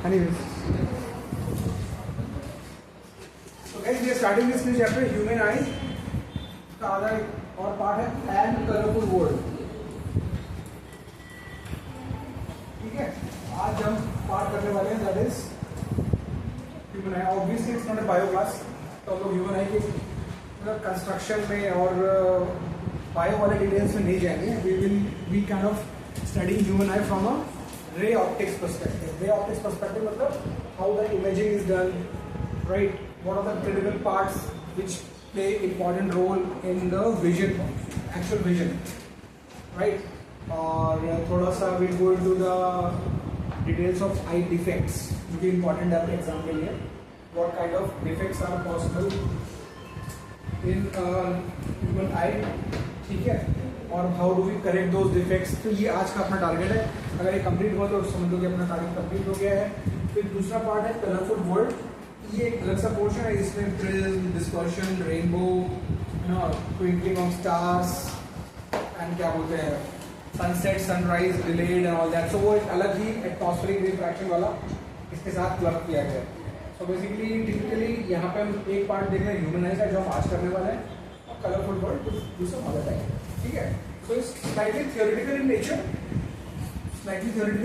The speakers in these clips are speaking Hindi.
Anyways, so guys, we are starting this new chapter, human eye. का आधा और पार्ट है एंड कलरफुल वर्ल्ड. ठीक है, आज हम पार्ट करने वाले हैं that is human I. Obviously it's not a bio class, तो हम लोग ह्यूमन आई के मतलब कंस्ट्रक्शन में और बायो वाले डिटेल्स में नहीं जाएंगे. We will be kind of study human eye from a ray optics perspective. Ray optics perspective मतलब how the imaging is done, right? What are the critical parts which play important role in the vision, actual vision, right? और थोड़ा सा we'll go into the details of eye defects, जो कि important है आपके एग्जाम के लिए. What kind of defects are possible in human eye, ठीक है? और how do we correct those defects. तो ये आज का अपना टारगेट है. अगर ये कंप्लीट हुआ तो समझ लो कि अपना टारगेट कंप्लीट हो गया है. फिर दूसरा पार्ट है कलरफुल वर्ल्ड. ये एक अलग सा पोर्शन है. इसमें prism, dispersion, rainbow, twinkling of stars and क्या बोलते हैं sunset, sunrise, delayed and all that. So वो एक अलग ही एटमॉस्फेरिक रिफ्रैक्शन वाला इसके साथ क्लब किया गया है. सो बेसिकली टिपिकली यहाँ पे हम एक पार्ट देख रहे हैं ह्यूमन आई का, जो हम आज करने वाले हैं. और कलरफुल वर्ल्ड दूसरा अदर टाइम. ठीक है, so it's slightly theoretical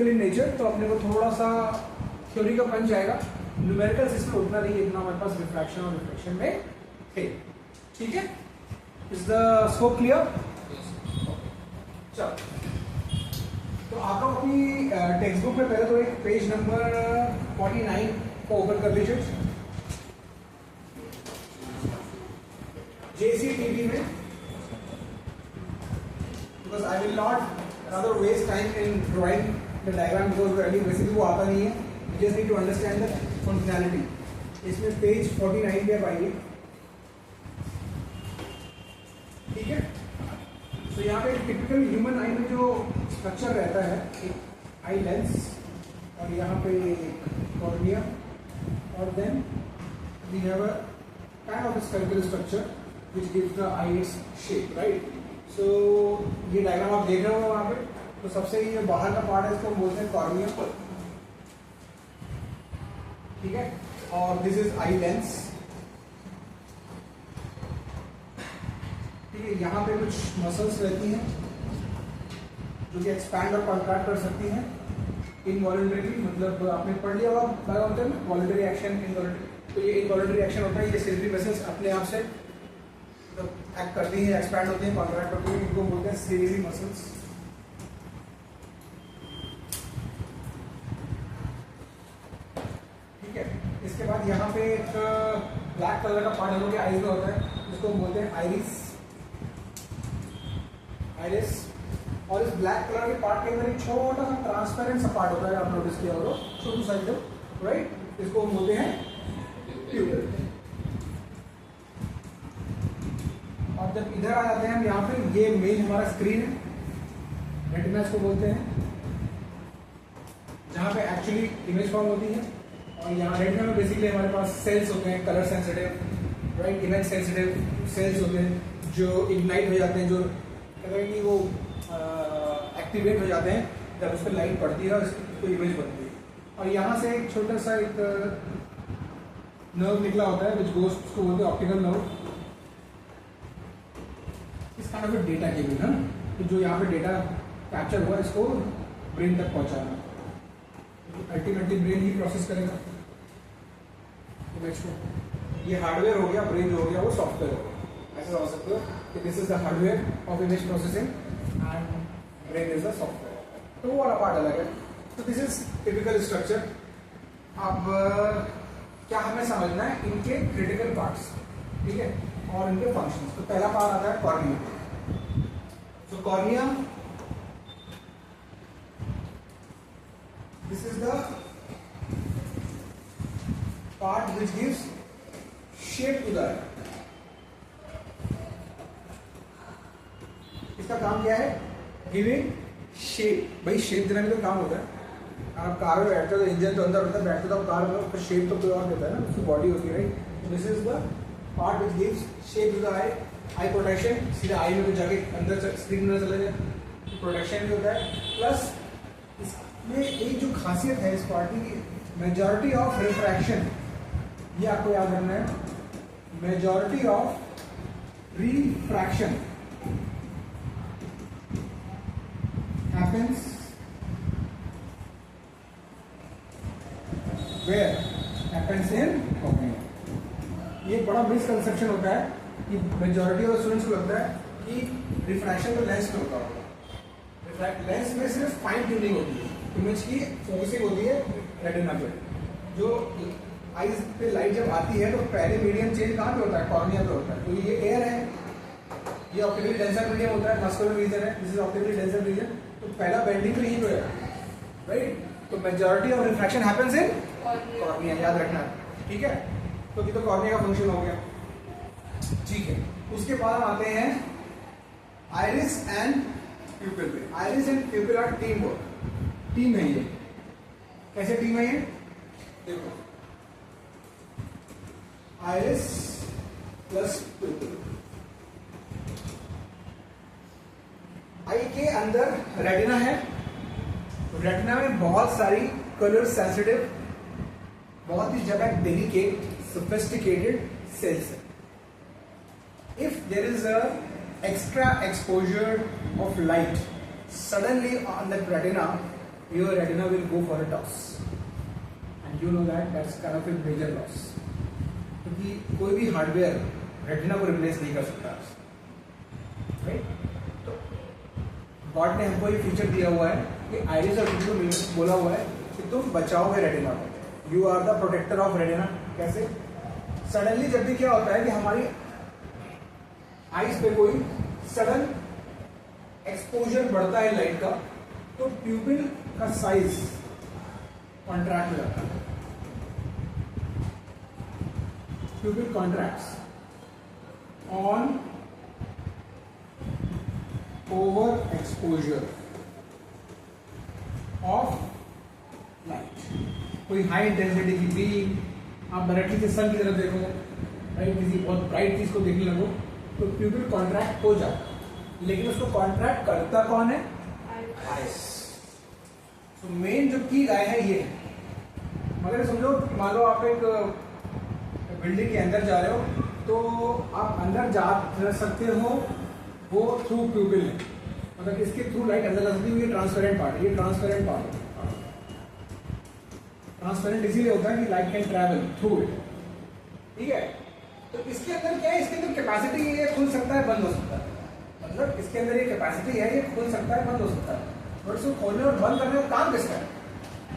in nature. तो अपने को थोड़ा सा थ्योरी का पंच आएगा. न्यूमेरिकल्स इसमें उतना नहीं, इतना हमारे पास रिफ्रैक्शन और रिफ्लेक्शन में थे. ठीक है, इज द स्कोप क्लियर? चलो, तो आप लोग अपनी टेक्स्ट बुक में पहले तो एक पेज नंबर 49 को ओपन कर लीजिए. JCTV में, because I will not rather waste time in drawing the diagram because basically वो आता नहीं है. You just need to understand the functionality. इसमें पेज 49 पे आइए. ठीक है, तो यहाँ पे टिपिकल ह्यूमन आई में जो स्ट्रक्चर रहता है, एक आई लेंस और यहाँ पे कॉर्निया और then we have a kind of spherical structure which gives the eye its shape, right? So ये डायग्राम आप देख रहे हो वहाँ पे. तो सबसे ये बाहर का पार्ट है, इसको हम बोलते हैं कॉर्निया. ठीक है, और दिस इज आई लेंस. ठीक है, यहाँ पे कुछ मसल्स रहती हैं जो कि एक्सपैंड और कॉन्ट्रैक्ट कर सकती हैं इनवॉलंटरीली. मतलब आपने पढ़ लिया होगा बायोलॉजी में वॉलंटरी एक्शन, इनवॉलंटरी. तो ये इनवॉलंटरी एक्शन होता है. ये सेंसरी मसल्स अपने आप से एक्ट करती हैं, एक्सपैंड होती हैं, कॉन्ट्रैक्ट होती हैं. इनको बोलते हैं सेंसरी मसल्स. ठीक है, इसके बाद यहाँ पे एक ब्लैक कलर का पार्ट हम लोग के आईज में होता है, जिसको हम बोलते हैं आइरिस. और इस ब्लैक कलर के पार्ट के अंदर एक छोटा सा ट्रांसपेरेंट सा पार्ट होता है. आप नोटिस किया होगा, छोटू साइज, राइट? इसको हम बोलते हैं प्यूपिल. और जब इधर आ जाते हैं हम यहाँ पे, ये मेन हमारा स्क्रीन है, रेटिना इसको बोलते हैं, जहाँ पे एक्चुअली इमेज फॉर्म होती है. और यहाँ रेटिना में बेसिकली हमारे पास सेल्स होते हैं, colour sensitive, right, image sensitive sales होते हैं जो इग्नाइट हो जाते हैं, जो कहते हैं कि वो एक्टिवेट हो जाते हैं जब उस पर लाइट पड़ती है और उसको इमेज बनती है. और यहाँ से एक छोटा सा एक नर्व निकला होता है, विच गोज, उसको बोलते हैं ऑप्टिकल नर्व. इस काइंड ऑफ डेटा केबल है, तो जो यहाँ पे डेटा कैप्चर हुआ इसको ब्रेन तक पहुँचाना. अल्टीमेटली ब्रेन ही प्रोसेस करेगा इमेज को. ये हार्डवेयर हो गया, ब्रेन जो हो गया वो सॉफ्टवेयर हो गया. ऐसा समझ सकते हो कि this is the hardware of image processing and brain is the software. तो वो वाला पार्ट अलग है. तो दिस इज टिपिकल स्ट्रक्चर. अब क्या हमें समझना है इनके क्रिटिकल पार्ट्स, ठीक है, और इनके फंक्शंस. तो पहला पार्ट आता है कॉर्निया. तो cornea, this is the part which gives shape to the eye. इसका काम क्या है? Giving shape. भाई शेप देना भी तो काम होता है. आप कार में बैठते हो तो इंजन तो अंदर होता है, बैठते तो कार में उसका शेप तो कोई और देता है ना, उसकी बॉडी होती है, right? This is the part which gives shape to the eye. Eye protection, सीधा आई में तो जाके अंदर स्क्रीन में चले जाए, प्रोटेक्शन भी होता है. प्लस इसमें एक जो खासियत है इस पार्ट की, मेजॉरिटी ऑफ रिफ्रैक्शन, ये आपको याद रखना है, majority of refraction happens where, happens in cornea. ये बड़ा मिसकंसेप्शन होता है कि मेजॉरिटी ऑफ स्टूडेंट्स को लगता है कि रिफ्रैक्शन तो लेंस में होता होगा। लेंस में सिर्फ फाइन ट्यूनिंग होती है, इमेज की फोकसिंग होती है रेटिना पे। जो आईज पे लाइट जब आती है तो पहले मीडियम चेंज कहाँ पे होता है? कॉर्निया पे होता है। तो ये एयर है, ये ऑप्टिकली डेंसर मीडियम होता है, मस्कुलर रीजन है, this is optically denser region. तो पहला बेंडिंग तो यहीं पे है, राइट? तो majority of refraction happens in cornea, याद रखना, ठीक है? तो ये तो कॉर्निया का फंक्शन हो गया, ठीक है। उसके बाद हम आते हैं आइरिस एंड प्यूपिल पे। Iris and pupil are team work, team है ये। कैसे टीम है ये? देखो, आइरिस प्लस प्यूपिल। आई के अंदर रेटिना है, रेटिना में बहुत सारी कलर सेंसिटिव, बहुत ही ज्यादा डेलिकेट सोफिस्टिकेटेड सेल्स है। If there is a extra exposure of light suddenly on the retina, your retina will go for a toss, and you know that's kind of a major loss. क्योंकि कोई भी हार्डवेयर रेटिना को रिप्लेस नहीं कर सकता, राइट? तो गॉड ने हमको ये फीचर दिया हुआ है कि आइरिस और प्यूपिल में बोला हुआ है कि तुम बचाओगे रेटिना को, you are the protector of retina. कैसे? सडनली जब भी क्या होता है कि हमारी आइज पे कोई सडन एक्सपोजर बढ़ता है लाइट का, तो प्यूपिल का साइज कॉन्ट्रैक्ट हो जाता है। प्यूपिल contracts on over exposure of light. कोई हाई इंटेंसिटी की बीम, आप डायरेक्टली से सन की तरफ देखो, राइट, किसी बहुत ब्राइट चीज को देखने लगो, तो प्यूपिल कॉन्ट्रैक्ट हो जाता, लेकिन उसको कॉन्ट्रैक्ट करता कौन है? आइस। तो मेन जो की राय है ये है, मगर समझो मान लो आप एक बिल्डिंग के अंदर जा रहे हो, तो आप अंदर जा सकते हो वो थ्रू प्यूपिल है, मतलब इसके थ्रू लाइट अंदर जा सकती है। ये ट्रांसपेरेंट पार्ट है, ये ट्रांसपेरेंट पार्ट है। ट्रांसपेरेंट इसीलिए होता है कि light can travel through it, ठीक है? तो इसके अंदर क्या है? इसके अंदर कैपेसिटी ये खुल सकता है, बंद हो सकता है, मतलब इसके अंदर ये कैपेसिटी है, ये खुल सकता है, बंद हो सकता है। और इसको खोलने और बंद करने का काम किसका है?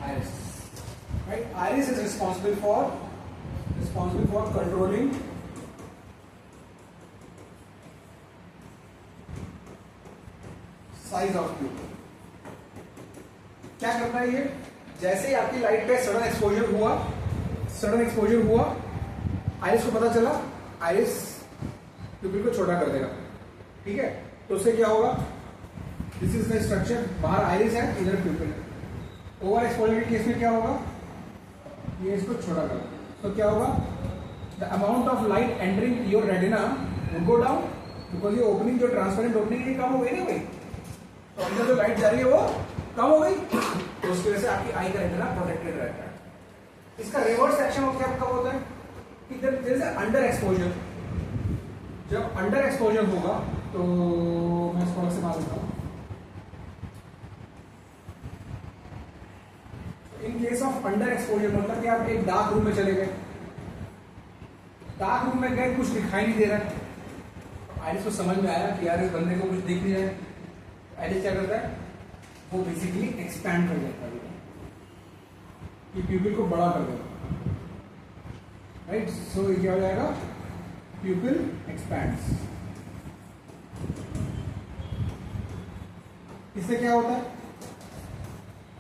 Iris, right? Iris is responsible for controlling size of प्यूपिल। क्या करता है ये? जैसे ही आपकी लाइट पे सडन एक्सपोजर हुआ, आइरिस को पता चला, आइरिस प्यूपिल को छोटा कर देगा, ठीक है? तो उससे क्या होगा? दिस इज द स्ट्रक्चर, बाहर आइरिस है, इधर प्यूपिल है। ओवर एक्सपोजर के केस में क्या होगा? ये इसको छोटा कर देगा, तो क्या होगा? The amount of light entering your retina will go down, because ये ओपनिंग, जो ट्रांसपेरेंट ओपनिंग है, कम हो गई ना भाई, तो अंदर जो लाइट जा रही है वो कम हो गई, तो उसकी वजह से आपकी आई का रेटिना प्रोटेक्टेड रहता है। इसका रिवर्स एक्शन ऑफ क्या कब होता है? कि जब देयर इज अंडर एक्सपोजर, जब अंडर एक्सपोजर होगा, तो मैं इसको अलग से मान लेता हूं। In case of under exposure मतलब कि आप एक डार्क रूम में चले गए, डार्क रूम में गए, कुछ दिखाई नहीं दे रहा है, आइरिस को समझ में आया कि यार इस बंदे को कुछ दिख नहीं रहा है, आइरिस क्या करता है? वो बेसिकली एक्सपैंड कर देता है, ये प्यूपिल को बड़ा कर देगा, राइट? सो ये क्या हो जाएगा? Pupil expands. इससे क्या होता है?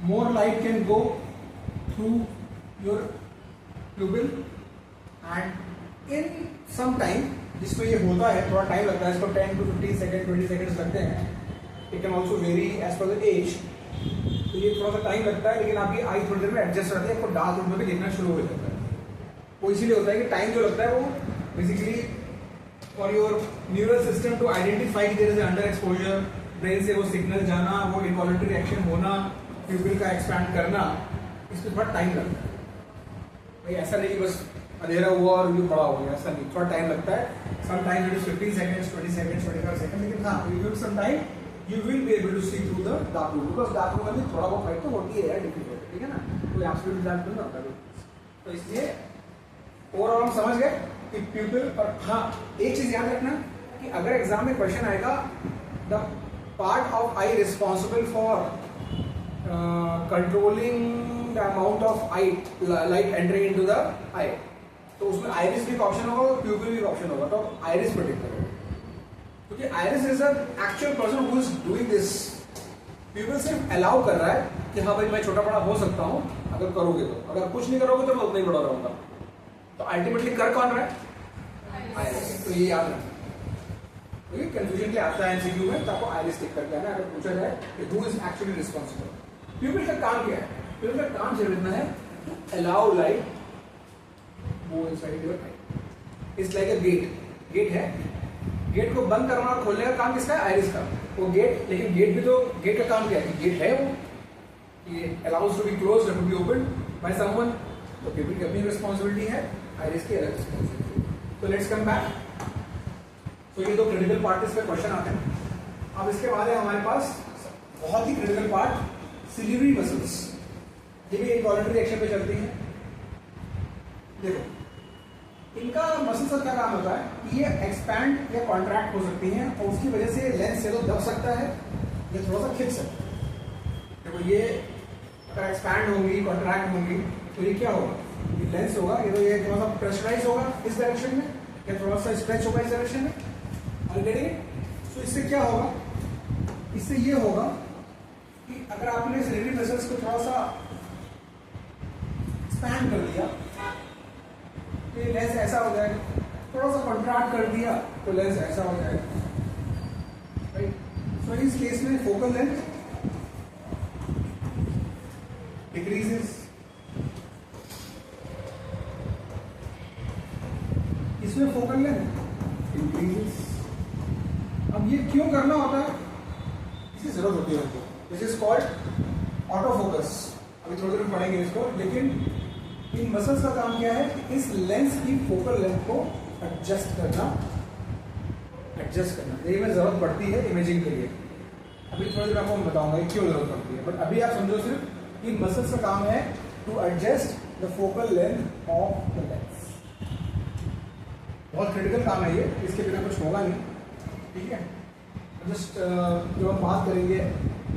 More light can go through your pupil, and in some time, जिसमें ये होता है थोड़ा टाइम लगता है, इसको 10 to 15 सेकेंड 20 सेकेंड्स लगते हैं। It can also vary as per the age, तो ये थोड़ा सा टाइम लगता है, लेकिन आपकी आई थोड़ी देर में एडजस्ट रहती है, आपको डार्क रूम में भी देखना शुरू हो जाता है। वो इसीलिए होता है कि टाइम जो लगता है वो basically for your neural system to identify there is under exposure, brain से वो सिग्नल जाना, वो इनवॉलंटरी रिएक्शन होना, प्यूपिल का एक्सपैंड करना, इसमें थोड़ा टाइम लगता है। भाई ऐसा नहीं कि बस अंधेरा हुआ और व्यू बड़ा हो गया, ऐसा नहीं, थोड़ा टाइम लगता है. Sometimes it is 15 seconds, 20 seconds, 25 seconds, लेकिन हाँ, you give some time, you will be able to see through the dark room, because dark room में थोड़ा बहुत लाइट तो होती है यार, डिफिकल्ट, ठीक है ना, कोई एब्सोल्यूट लाइट नहीं होता है. तो इसलिए ओवरऑल हम समझ गए कि प्यूपिल. और हाँ, एक चीज याद रखना कि अगर एग्जाम में क्वेश्चन आएगा the part of eye responsible for controlling the amount of light entering into the eye, तो उसमें आइरिस भी ऑप्शन होगा और प्यूपिल भी ऑप्शन होगा. तो आइरिस प्रेडिक्ट करोगे, क्योंकि iris is a actual person who is doing this. प्यूपिल सिर्फ अलाउ कर रहा है कि हाँ भाई मैं छोटा बड़ा हो सकता हूँ अगर करोगे तो, अगर कुछ नहीं करोगे तो मैं उतना ही बड़ा रहूंगा. तो अल्टीमेटली कर कौन रहा है? आइरिस. तो ये याद रखना, क्योंकि कंफ्यूजन क्या आता है एमसीक्यू में, तो आपको आइरिस टिक करके आना अगर पूछा जाए कि who is actually responsible. Pupil का काम क्या है? प्यूपिल का काम समझना है अलाउ लाइट वो inside your eye. It's like a gate. Gate है, गेट को बंद करना और खोलने का काम किसका है? आइरिस का. वो गेट, लेकिन गेट भी तो, गेट का काम क्या है? गेट है वो, ये allows to be closed to be open by someone. तो पीपल की अपनी रिस्पॉन्सिबिलिटी है, आइरिस की अलग रिस्पॉन्सिबिलिटी. तो लेट्स कम बैक. तो ये दो क्रिटिकल पार्ट इस पे क्वेश्चन आते हैं. अब इसके बाद है हमारे पास बहुत ही क्रिटिकल पार्ट, सिलिवरी मसल्स. ये भी इनवॉलंटरी एक्शन पे चलती है. देखो इनका मसल्स का क्या काम होता है कि ये एक्सपैंड या कॉन्ट्रैक्ट हो सकती हैं और उसकी वजह से लेंस से तो दब सकता है या थोड़ा सा खिंच सकता है. देखो ये अगर एक्सपैंड होंगी, कॉन्ट्रैक्ट होंगी, तो ये क्या होगा? ये लेंस होगा, ये तो ये थोड़ा सा प्रेशराइज होगा इस डायरेक्शन में या थोड़ा सा स्ट्रेच होगा इस डायरेक्शन में. ऑलरेडी तो इससे क्या होगा? इससे ये होगा कि अगर आपने सिलिवरी मसल्स को थोड़ा सा एक्सपैंड कर दिया तो ये लेंस ऐसा हो जाएगा, थोड़ा सा कॉन्ट्रैक्ट कर दिया तो लेंस ऐसा हो जाएगा. राइट. सो इस केस में फोकल लेंथ डिक्रीजेस, इसमें फोकल लेंथ इंक्रीजेस. अब ये क्यों करना होता है? इसकी जरूरत होती है हमको. This is called auto focus. अभी थोड़ी देर पढ़ेंगे इसको. लेकिन इन मसल्स का काम क्या है कि इस लेंस की फोकल लेंथ को एडजस्ट करना. यही में जरूरत पड़ती है इमेजिंग के लिए. अभी थोड़ी देर आपको बताऊंगा क्यों जरूरत पड़ती है, बट अभी आप समझो सिर्फ इन मसल्स का काम है to adjust the focal length of the lens. बहुत क्रिटिकल काम है ये, इसके बिना कुछ होगा नहीं. ठीक है. जस्ट जब हम बात करेंगे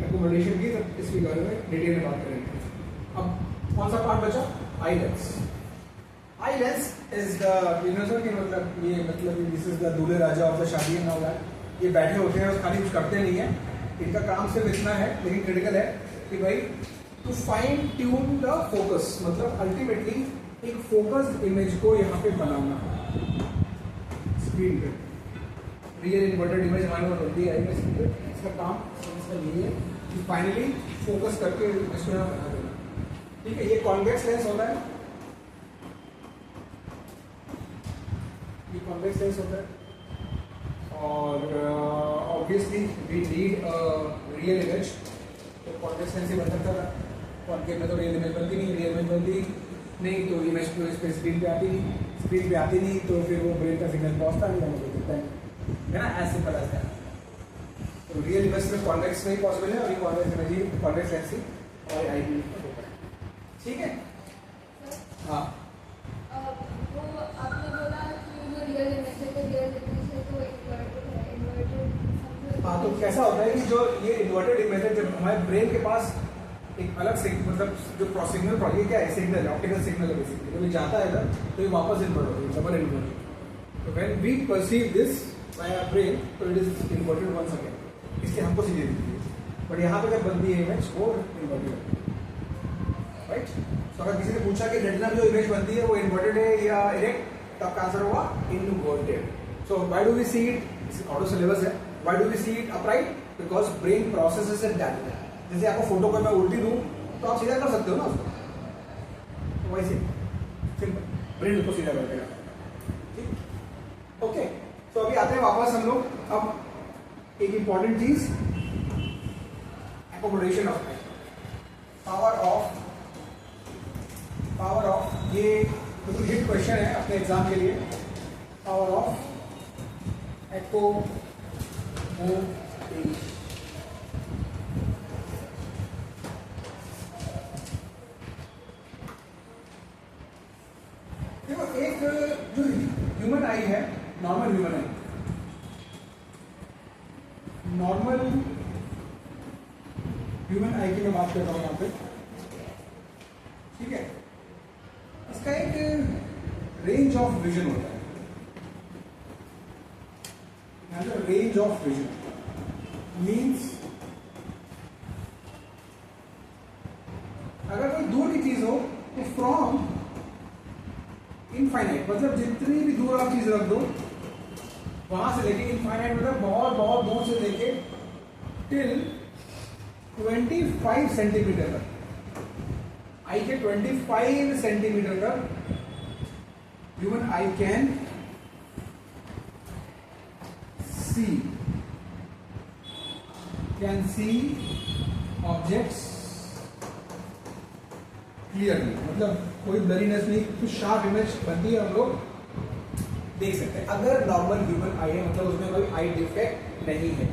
एकोमोडेशन की तो इसके बारे में डिटेल में बात करेंगे. अब कौन सा पार्ट बचा? Eye lens. Eye lens is the universal की मतलब ये मतलब दिस इज द दूल्हे राजा ऑफ द शादी एंड ऑल दैट. ये बैठे होते हैं और खाली कुछ करते नहीं है. इनका काम सिर्फ इतना है, लेकिन क्रिटिकल है कि भाई to fine tune the focus, मतलब अल्टीमेटली एक फोकस्ड इमेज को यहाँ पे बनाना स्क्रीन पे. रियल इन्वर्टेड इमेज हमारे पास बनती है स्क्रीन पे. इसका काम इसका ये है कि फाइनली फोकस करके इसको यहाँ बना देना. ठीक है. ये कॉन्वेक्स लेंस होता है, ये कॉन्वेक्स लेंस होता है. और obviously we need real image. तो कॉन्वेक्स लेंस ही बन सकता था. कॉन्केव में तो रियल इमेज बनती नहीं, रियल इमेज बनती नहीं तो इमेज तो इस पर स्क्रीन पे आती नहीं, स्क्रीन पे आती नहीं तो फिर वो ब्रेन का सिग्नल पहुंचता नहीं, हमें कोई दिखता नहीं, है ना. As simple as that. तो रियल इमेज में कॉन्वेक्स में ही पॉसिबल है, और ये कॉन्वेक्स इमेज ही, कॉन्वेक्स लेंस ही और आई भी. ठीक है. हाँ वो आपने बोला कि जो रियल इमेज है तो रियल इमेज है तो इन्वर्टेड. हाँ. तो कैसा होता है कि जो ये इन्वर्टेड इमेज है, जब हमारे ब्रेन के पास एक अलग मतलब जो सिग्नल, ये क्या है? सिग्नल, ऑप्टिकल सिग्नल है बेसिकली. जब ये जाता है इधर तो ये वापस इन्वर्ट होती है, डबल इन्वर्ट. तो when we perceive this by our brain तो it is inverted once again. इसलिए हमको सीधी दिखती है. बट यहाँ पे जब बनती है इमेज वो इन्वर्टेड है. राइट. तो अगर किसी ने पूछा कि रेटिना में जो इमेज बनती है वो इन्वर्टेड है या इरेक्ट, तो आपका आंसर होगा inverted. So why do we see it? Out of syllabus है. Why do we see it upright? Because brain processes it that way. जैसे आपको फोटो को मैं उल्टी दूं तो आप सीधा कर सकते हो ना उसको. तो वैसे सिंपल ब्रेन उसको सीधा कर देगा. ठीक. ओके. तो अभी आते हैं वापस हम लोग. अब एक इंपॉर्टेंट चीज, एकोमोडेशन ऑफ पावर ऑफ ये बिल्कुल हिट क्वेश्चन है अपने एग्जाम के लिए। Power of accommodation. देखो एक जो ह्यूमन आई है, normal human eye, normal human eye की मैं बात कर रहा हूं यहाँ पे, ठीक है। इसका एक रेंज ऑफ विजन होता है, रेंज ऑफ विजन मीन्स अगर कोई दूर की चीज हो तो फ्रॉम इनफाइनाइट, मतलब जितनी भी दूर आप चीज रख दो वहां से लेके, इनफाइनाइट मतलब बहुत बहुत दूर से लेके टिल 25 सेंटीमीटर तक, आई के 25 सेंटीमीटर तक human I can see objects clearly, मतलब कोई ब्लरीनेस नहीं, कुछ शार्प इमेज बनती है, हम लोग देख सकते हैं। अगर नॉर्मल ह्यूमन आई है मतलब उसमें कोई आई डिफेक्ट नहीं है,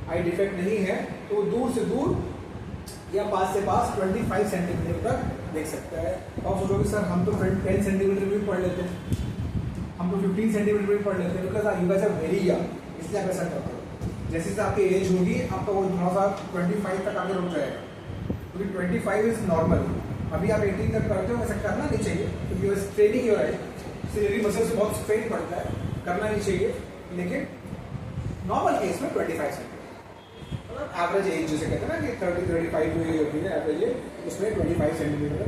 आई डिफेक्ट नहीं है तो दूर से दूर या पास से पास 25 सेंटीमीटर तक देख सकता है। और सोचोगे सर हम तो 10 सेंटीमीटर भी पढ़ लेते हैं, हम तो 15 सेंटीमीटर भी पढ़ लेते हैं, because you guys are very young, इसलिए आप ऐसा करते हो। जैसे जैसे आपकी एज होगी आपका वो थोड़ा सा 25 तक आगे रुक जाएगा, क्योंकि 25 इज नॉर्मल। अभी आप 18 तक करते हो, वैसे करना नहीं चाहिए क्योंकि वो ट्रेनिंग हो रहा है, सिलेरी मसल से बहुत स्ट्रेन पड़ता है, करना नहीं चाहिए। लेकिन नॉर्मल केस में 25 सेंटीमीटर एवरेज एज जिसे कहते हैं ना कि 30-35 जो ये होती है एवरेज एज, उसमें 25 सेंटीमीटर,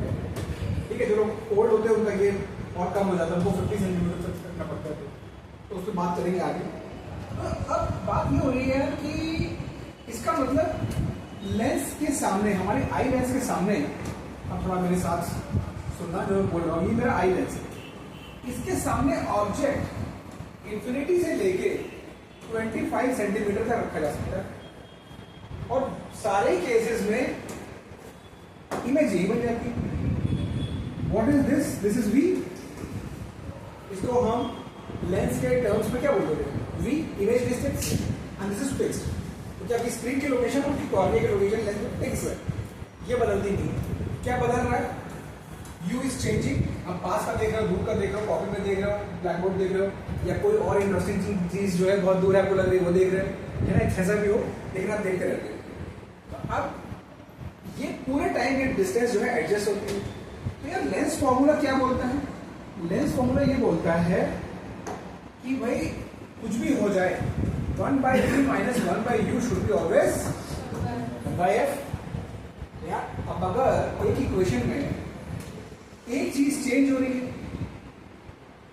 ठीक है। जो लोग ओल्ड होते हैं उनका ये और कम हो जाता है, उनको 50 सेंटीमीटर तक करना पड़ता है, तो उस पर बात करेंगे आगे। अब बात ये हो रही है कि इसका मतलब लेंस के सामने, हमारे आई लेंस के सामने, अब थोड़ा मेरे साथ सुनना जो बोल रहा हूँ, ये मेरा आई लेंस है, इसके सामने ऑब्जेक्ट इंफिनिटी से लेके 25 सेंटीमीटर तक रखा जा सकता है, और सारे केसेस में इमेज यही बन जाती है। What is this? This is v. इसको हम लेंस के टर्म्स में क्या बोलते हैं? V, image distance, and this is fixed. तो क्या आपकी स्क्रीन की लोकेशन और कॉर्निया की लोकेशन लेंस में फिक्स है, ये बदलती नहीं है। क्या बदल रहा है? You is changing. हम पास का देख रहे हो, दूर का देख रहे हो, कॉपी में देख रहे हो, ब्लैक बोर्ड देख रहे हो, या कोई और इंटरेस्टिंग चीज जो है बहुत दूर है आपको लग रही है वो देख रहे हो, है ना, जैसा भी हो, लेकिन आप देखते रहते हो। तो अब ये पूरे टाइम ये डिस्टेंस जो है एडजस्ट होती है। तो यार लेंस फॉर्मूला क्या बोलता है? लेंस फॉर्मूला ये बोलता है कि भाई कुछ भी हो जाए 1/v - 1/u should be always by f। यार अब अगर एक इक्वेशन में एक चीज चेंज हो रही है,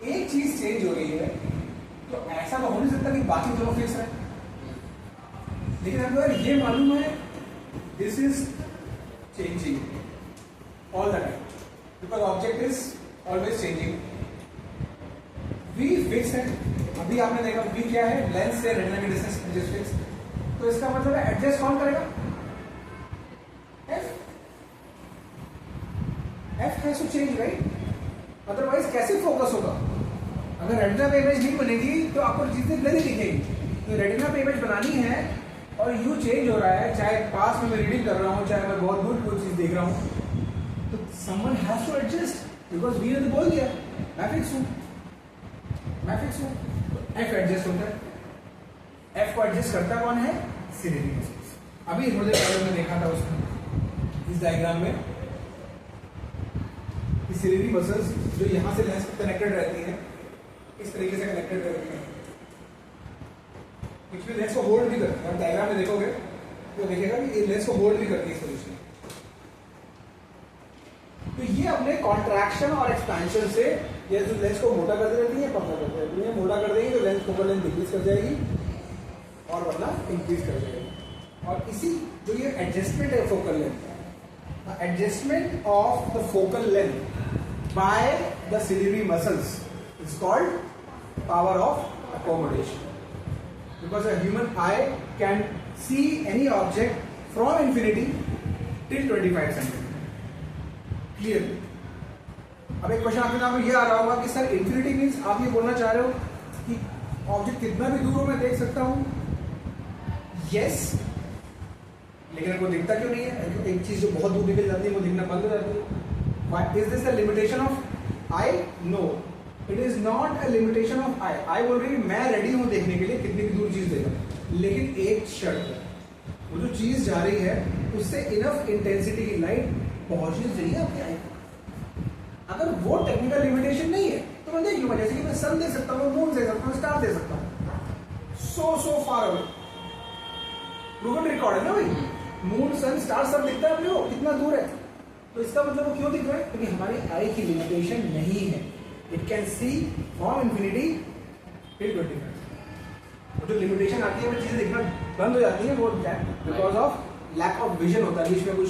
एक चीज चेंज हो रही है, तो ऐसा तो हो नहीं सकता कि बाकी दोनों फिक्स है। लेकिन अगर ये मालूम है this is changing all the time, because object is always changing, v fix है। अभी आपने देखा v क्या है? लेंस से रेटिना की डिस्टेंस एडजस्ट फिक्स। तो इसका मतलब है एडजस्ट कौन करेगा? f has to change, right? Otherwise कैसे फोकस होगा? अगर रेटिना पे इमेज नहीं बनेगी तो आपको चीजें नहीं दिखेगी। तो रेटिना पे इमेज बनानी है और यू चेंज हो रहा है, चाहे पास में मैं रीडिंग कर रहा हूँ, चाहे मैं बहुत दूर कोई चीज देख रहा हूँ, तो someone has to adjust, because we ने तो बोल दिया मैं फिक्स हूँ, मैं फिक्स हूँ। तो एफ एडजस्ट होता है। एफ को एडजस्ट करता कौन है? Ciliary muscles. अभी थोड़ी देर पहले मैं देखा था उसमें इस डायग्राम में सिलेरी मसल्स जो यहाँ से लेंस कनेक्टेड रहती हैं, इस तरीके से कनेक्टेड रहती हैं, कुछ भी लेंस को होल्ड भी करती है। आप डायग्राम में देखोगे तो देखेगा कि ये लेंस को होल्ड भी करती है इस पोजीशन। तो ये अपने कॉन्ट्रैक्शन और एक्सपेंशन से ये जो लेंस को मोटा करती रहती है, पतला करती रहती है। मोटा कर देगी तो लेंस फोकल लेंथ डिक्रीज कर जाएगी और वरना इंक्रीज कर जाएगी। और इसी जो ये एडजस्टमेंट है focal length, adjustment of the focal length by the ciliary muscles is called power of accommodation, because a human eye can see any object from infinity till 25 centimeters clearly. अब एक क्वेश्चन आपके दिमाग में ये आ रहा होगा कि सर इंफिनिटी मीन्स आप ये बोलना चाह रहे हो कि ऑब्जेक्ट कितना भी दूर हो मैं देख सकता हूँ? यस, लेकिन आपको दिखता क्यों नहीं है? एक चीज जो बहुत दूर निकल जाती है वो दिखना बंद हो जाती है. Why is this a limitation of eye? No, it is not a limitation of eye. I बोल रही मैं रेडी हूँ देखने के लिए कितनी भी दूर चीज देखा, लेकिन एक शर्त है, वो जो चीज जा रही है उससे इनफ इंटेंसिटी की लाइट पहुंचनी चाहिए आपके आई को. अगर वो टेक्निकल लिमिटेशन नहीं है तो मैं देख लूंगा, जैसे कि मैं सन दे सकता हूँ, मून दे सकता हूँ, स्टार दे सकता हूँ. सो फार अवे प्रूवन रिकॉर्ड है ना भाई. मून सन स्टार सब दिखता है अपने को कितना दूर है, तो इसका मतलब वो क्यों दिख रहा है? क्योंकि हमारी आई की लिमिटेशन नहीं है. It can see from infinity till 25. वो जो लिमिटेशन आती है वो चीजें दिखना बंद हो जाती है, वो because of lack of vision होता है. बीच में कुछ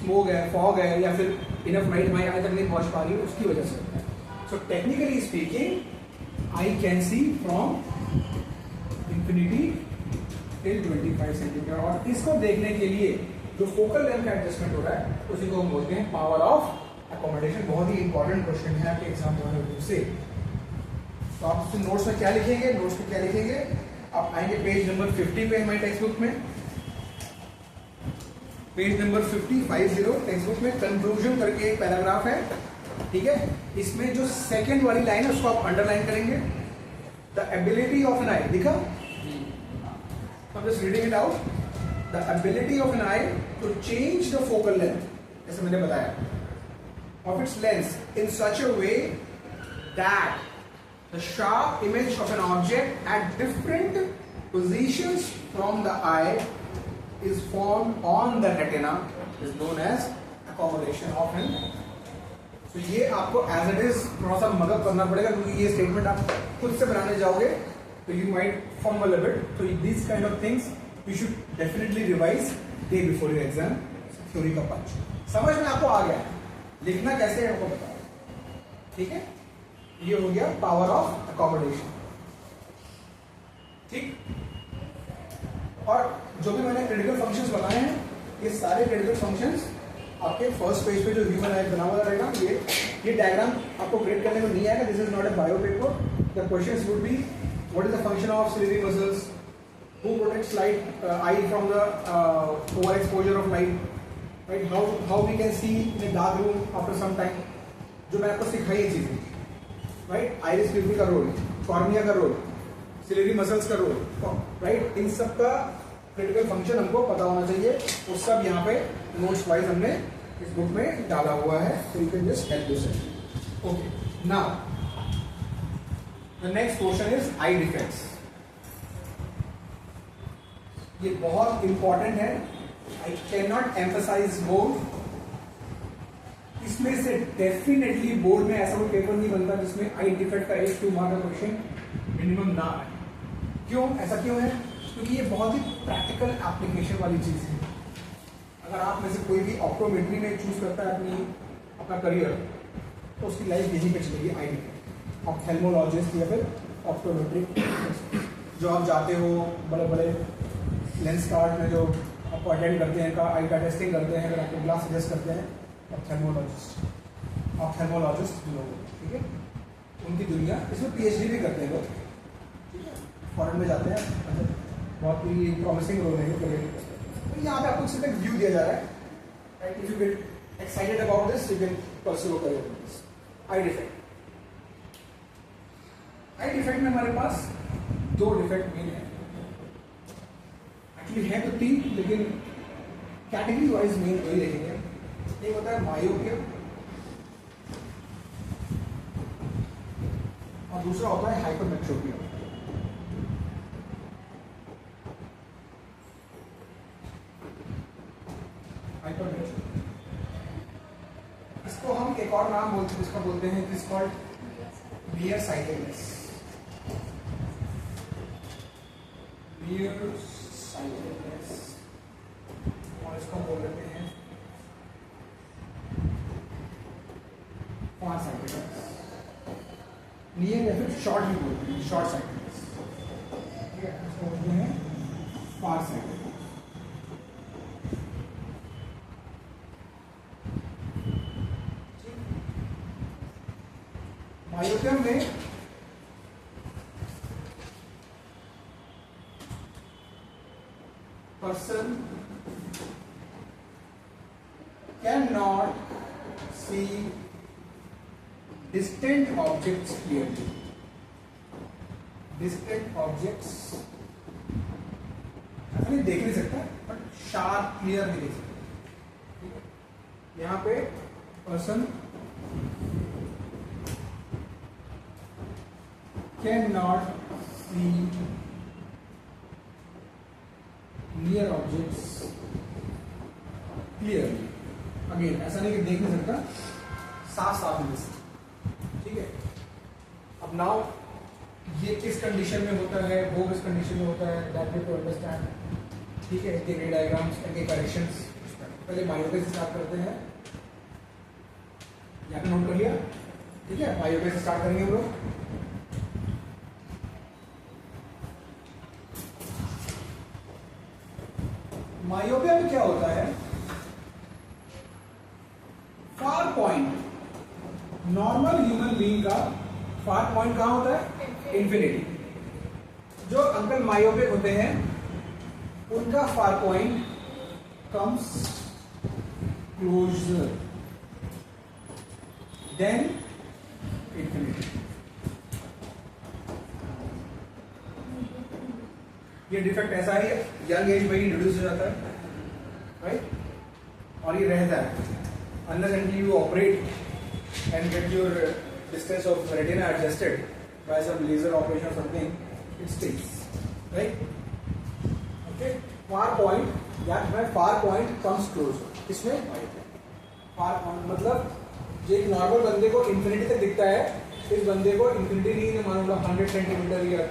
स्मोक है, फॉग है, या फिर इनफ लाइट हमारी आई तक नहीं पहुंच पा रही है, उसकी वजह से होता है. So technically speaking I can see from infinity till 25 centimetre. और इसको देखने के लिए जो फोकल लेंथ का एडजस्टमेंट हो रहा है उसी को हम बोलते हैं पावर ऑफ अकोमोडेशन. बहुत ही इंपॉर्टेंट क्वेश्चन है आपके एग्जाम पॉइंट ऑफ व्यू से. तो आप नोट्स में क्या लिखेंगे? नोट्स में क्या लिखेंगे? आप आएंगे पेज नंबर 50 पे हमारे टेक्स्ट बुक में, पेज नंबर 50 टेक्स्ट बुक में कंक्लूजन करके एक पैराग्राफ है, ठीक है. इसमें जो सेकंड वाली लाइन है उसको आप अंडरलाइन करेंगे. द एबिलिटी ऑफ एन आई, दिखा? I'm just reading it out. The ability of an eye to change the focal length, जैसे मैंने बताया, of its lens in such a way that the sharp image of an object at different positions from the eye is formed on the retina is known as accommodation of an. तो ये आपको as it is थोड़ा सा मदद करना पड़ेगा, क्योंकि ये स्टेटमेंट आप खुद से बनाने जाओगे so you might fumble a bit. So these kind of things you should definitely revise day before your exam. Theory का पंच समझ में आपको आ गया है, लिखना कैसे है आपको बता, ठीक है. ये हो गया पावर ऑफ अकोमोडेशन, ठीक. और जो भी मैंने क्रिटिकल फंक्शंस बनाए हैं, ये सारे क्रिटिकल फंक्शंस आपके फर्स्ट पेज पे जो ह्यूमन आई बना हुआ रहेगा, ये डायग्राम आपको ग्रेड करने में नहीं आएगा. This is not a bio paper. The questions would be what is the function of ciliary muscles, who protects light eye from the overexposure of light, right? How we can see in a dark room after some time. जो मैं आपको सिखाई ये चीजें, right? iris pupil का रोल, कॉर्निया का रोल, ciliary muscles का रोल, right? इन सब का क्रिटिकल फंक्शन हमको पता होना चाहिए. वो सब यहाँ पे नोट्स वाइज हमने इस बुक में डाला हुआ है. So you can just help yourself. Okay. Now the next portion is eye defects. ये बहुत इंपॉर्टेंट है. I cannot emphasize more. इसमें से डेफिनेटली बोर्ड में ऐसा कोई पेपर नहीं बनता जिसमें आई डिफेक्ट का 1-2 मार्क का क्वेश्चन मिनिमम ना आए. क्यों? ऐसा क्यों है? क्योंकि ये बहुत ही प्रैक्टिकल एप्लीकेशन वाली चीज है. अगर आप में से कोई भी ऑप्टोमेट्री में चूज करता है अपना करियर, तो उसकी लाइफ यहीं पे चलेगी. आई डिफेक्ट, ऑप्थेल्मोलॉजिस्ट या फिर ऑप्टोमेट्रिक, जो आप जाते हो बड़े बड़े लेंस कार्ड में जो आपको अटेंड करते हैं, का आई का टेस्टिंग करते हैं, अगर आपको ग्लास सजेस्ट करते हैं, ऑप्थेल्मोलॉजिस्ट लोग, ठीक है. उनकी दुनिया, इसमें पीएचडी भी करते हैं लोग, ठीक है. फॉरेन में जाते हैं, बहुत ही प्रॉमिसिंग रोल है. तो यहाँ पे आपको सिर्फ एक व्यू दिया जा रहा है, right. If you get excited about this, you can pursue career. I defect, I defect में हमारे पास 2 डिफेक्ट मेन है. एक्चुअली है तो 3, लेकिन कैटेगरी वाइज मेन वही देखेंगे. एक होता है मायोपिया और दूसरा होता है हाइपरमेट्रोपिया. हाइपरमेट्रोपिया, इसको हम एक और नाम बोलते हैं, इसका बोलते हैं it is called near sightedness. Near sightedness, और इसको बोल देते हैं फार साइटेडनेस. नियर या फिर शॉर्ट भी बोलते हैं, शॉर्ट साइटेडनेस, ठीक है. इसको बोलते हैं फार साइटेडनेस. मायोपियम में person can not see distant objects clearly. Distant objects ऐसा नहीं देख नहीं सकता, बट शार्प क्लियर नहीं देख सकता. ठीक है, यहाँ पे person can not see near objects clearly. Again ऐसा नहीं कि देख नहीं सकता, साफ साफ नहीं देख सकता. ठीक है, अब नाउ ये किस कंडीशन में होता है, वो किस कंडीशन में होता है, दैट वी टू अंडरस्टैंड. ठीक है, इनके रे डायग्राम्स, इनके करेक्शंस. पहले मायोपिया से स्टार्ट करते हैं. यहाँ पे नोट कर लिया. ठीक है, मायोपिया से स्टार्ट करेंगे हम लोग. मायोपिया में क्या होता है, far point, normal human being का फार पॉइंट कहां होता है, इंफिनिटी. जो अंकल मायोपिक होते हैं उनका far point comes closure then infinity. ये डिफेक्ट ऐसा ही यंग एज में ही इंट्रोड्यूस हो जाता है, राइट, और ये रहता है unless and you operate and get your distance of retina adjusted by some laser operation or something, it stays, right? Okay, far point, that में far point comes close. इसमें far point मतलब जो एक नॉर्मल बंदे को इंफिनिटी तक दिखता है, इस बंदे को इंफिनिटी नहीं मान लो 100 सेंटीमीटर या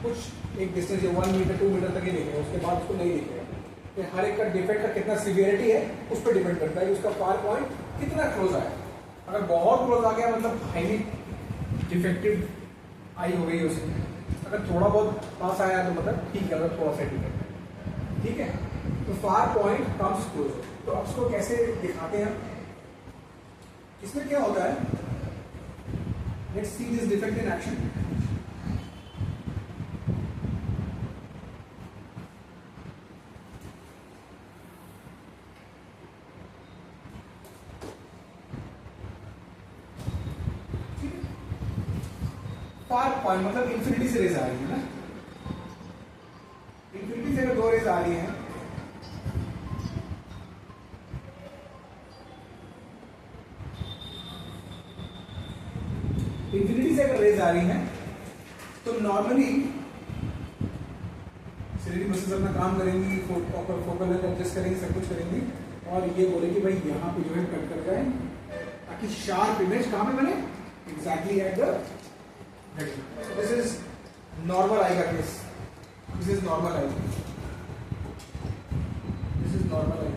कुछ एक डिस्टेंस 1 मीटर 2 मीटर तक ही दिखेगा, उसके बाद उसको नहीं दिखेगा. हर एक का डिफेक्ट का कितना सिवियरिटी है उस पर डिपेंड करता है कि उसका फार पॉइंट कितना क्लोज आया. अगर बहुत क्लोज आ गया मतलब हाईली डिफेक्टिव आई हो गई उसकी. अगर थोड़ा बहुत पास आया तो मतलब ठीक है, अगर थोड़ा सा डिफेक्ट. ठीक है, तो फार पॉइंट कम्स क्लोज. तो अब इसको कैसे दिखाते हैं, इसमें क्या होता है, let's see this defect in action. Far point मतलब इंफिनिटी से रेज आ रही है ना, इंफिनिटी से अगर दो रेज आ रही हैं इंफिनिटी से अगर रेज आ रही हैं तो नॉर्मली शरीर मसल्स अपना काम करेंगी, फोकल लेंथ एडजस्ट करेंगी, सब कुछ करेंगी और ये बोले कि भाई यहाँ पे जो है कट कर जाए ताकि शार्प इमेज कहाँ पे बने, exactly at the. This is normal eye का case. This is normal eye. This is normal eye.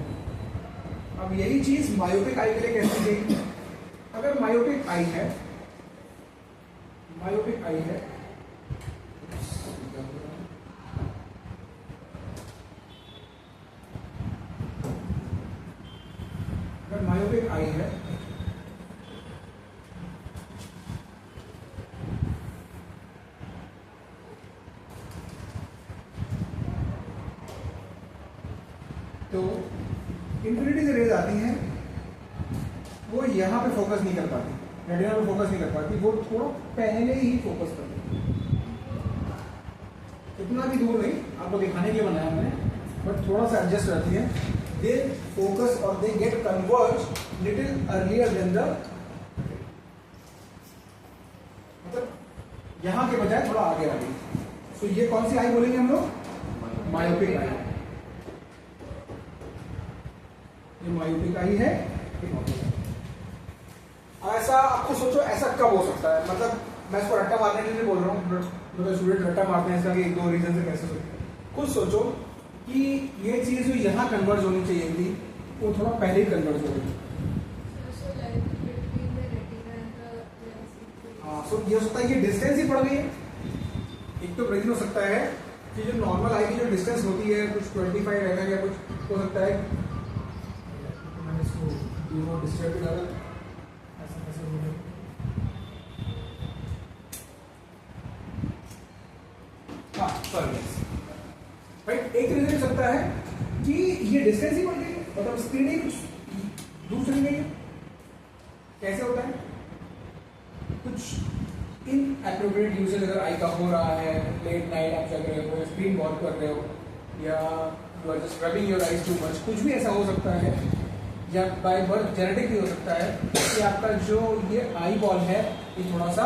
अब यही चीज मायोपिक आई के लिए कैसे देगी. अगर मायोपिक आई है, मायोपिक आई है, अगर मायोपिक आई है तो इंफिनिटी से रेज आती हैं, वो यहाँ पे फोकस नहीं कर पाती, रेटिना पे फोकस नहीं कर पाती, वो थोड़ा पहले ही फोकस कर देती. इतना भी दूर नहीं, आपको दिखाने के लिए बनाया मैंने, बट थोड़ा सा एडजस्ट रहती है. दे फोकस और they get converge little earlier than the, मतलब यहाँ के बजाय थोड़ा आगे आ गई. सो ये कौन सी आई बोलेंगे हम लोग, मायोपिक आई. ये मायोपिक आई है. ऐसा आपको सोचो, ऐसा कब हो सकता है, मतलब मैं इसको रट्टा मारने के लिए बोल रहा हूँ, मतलब स्टूडेंट रट्टा मारते हैं इसका कि एक दो रीजन से कैसे सोचो. खुद सोचो कि ये चीज जो यहाँ कन्वर्ज होनी चाहिए थी वो थोड़ा पहले ही कन्वर्ज हो गई. हाँ, सो ये हो सकता है कि डिस्टेंस ही पड़ गई है. एक तो रीजन हो सकता है कि जो नॉर्मल आई की जो डिस्टेंस होती है कुछ 25 रहेगा या कुछ हो सकता है. मैंने इसको डिस्टर्ब डाला, ऐसा कैसे हो गया. पर लेंस, राइट। एक रीजन हो सकता है कि ये डिस्टेंस ही बढ़ गई है, मतलब स्क्रीन ही कुछ दूर चली गई है। कैसे होता है? कुछ इनएप्रोप्रिएट यूजेज अगर आई का हो रहा है, लेट नाइट आप जग रहे हो, स्क्रीन बहुत कर रहे हो, या you are just rubbing your eyes too much, कुछ भी ऐसा हो सकता है, या बाय बर्थ जेनेटिक भी हो सकता है कि आपका जो ये आई बॉल है ये थोड़ा सा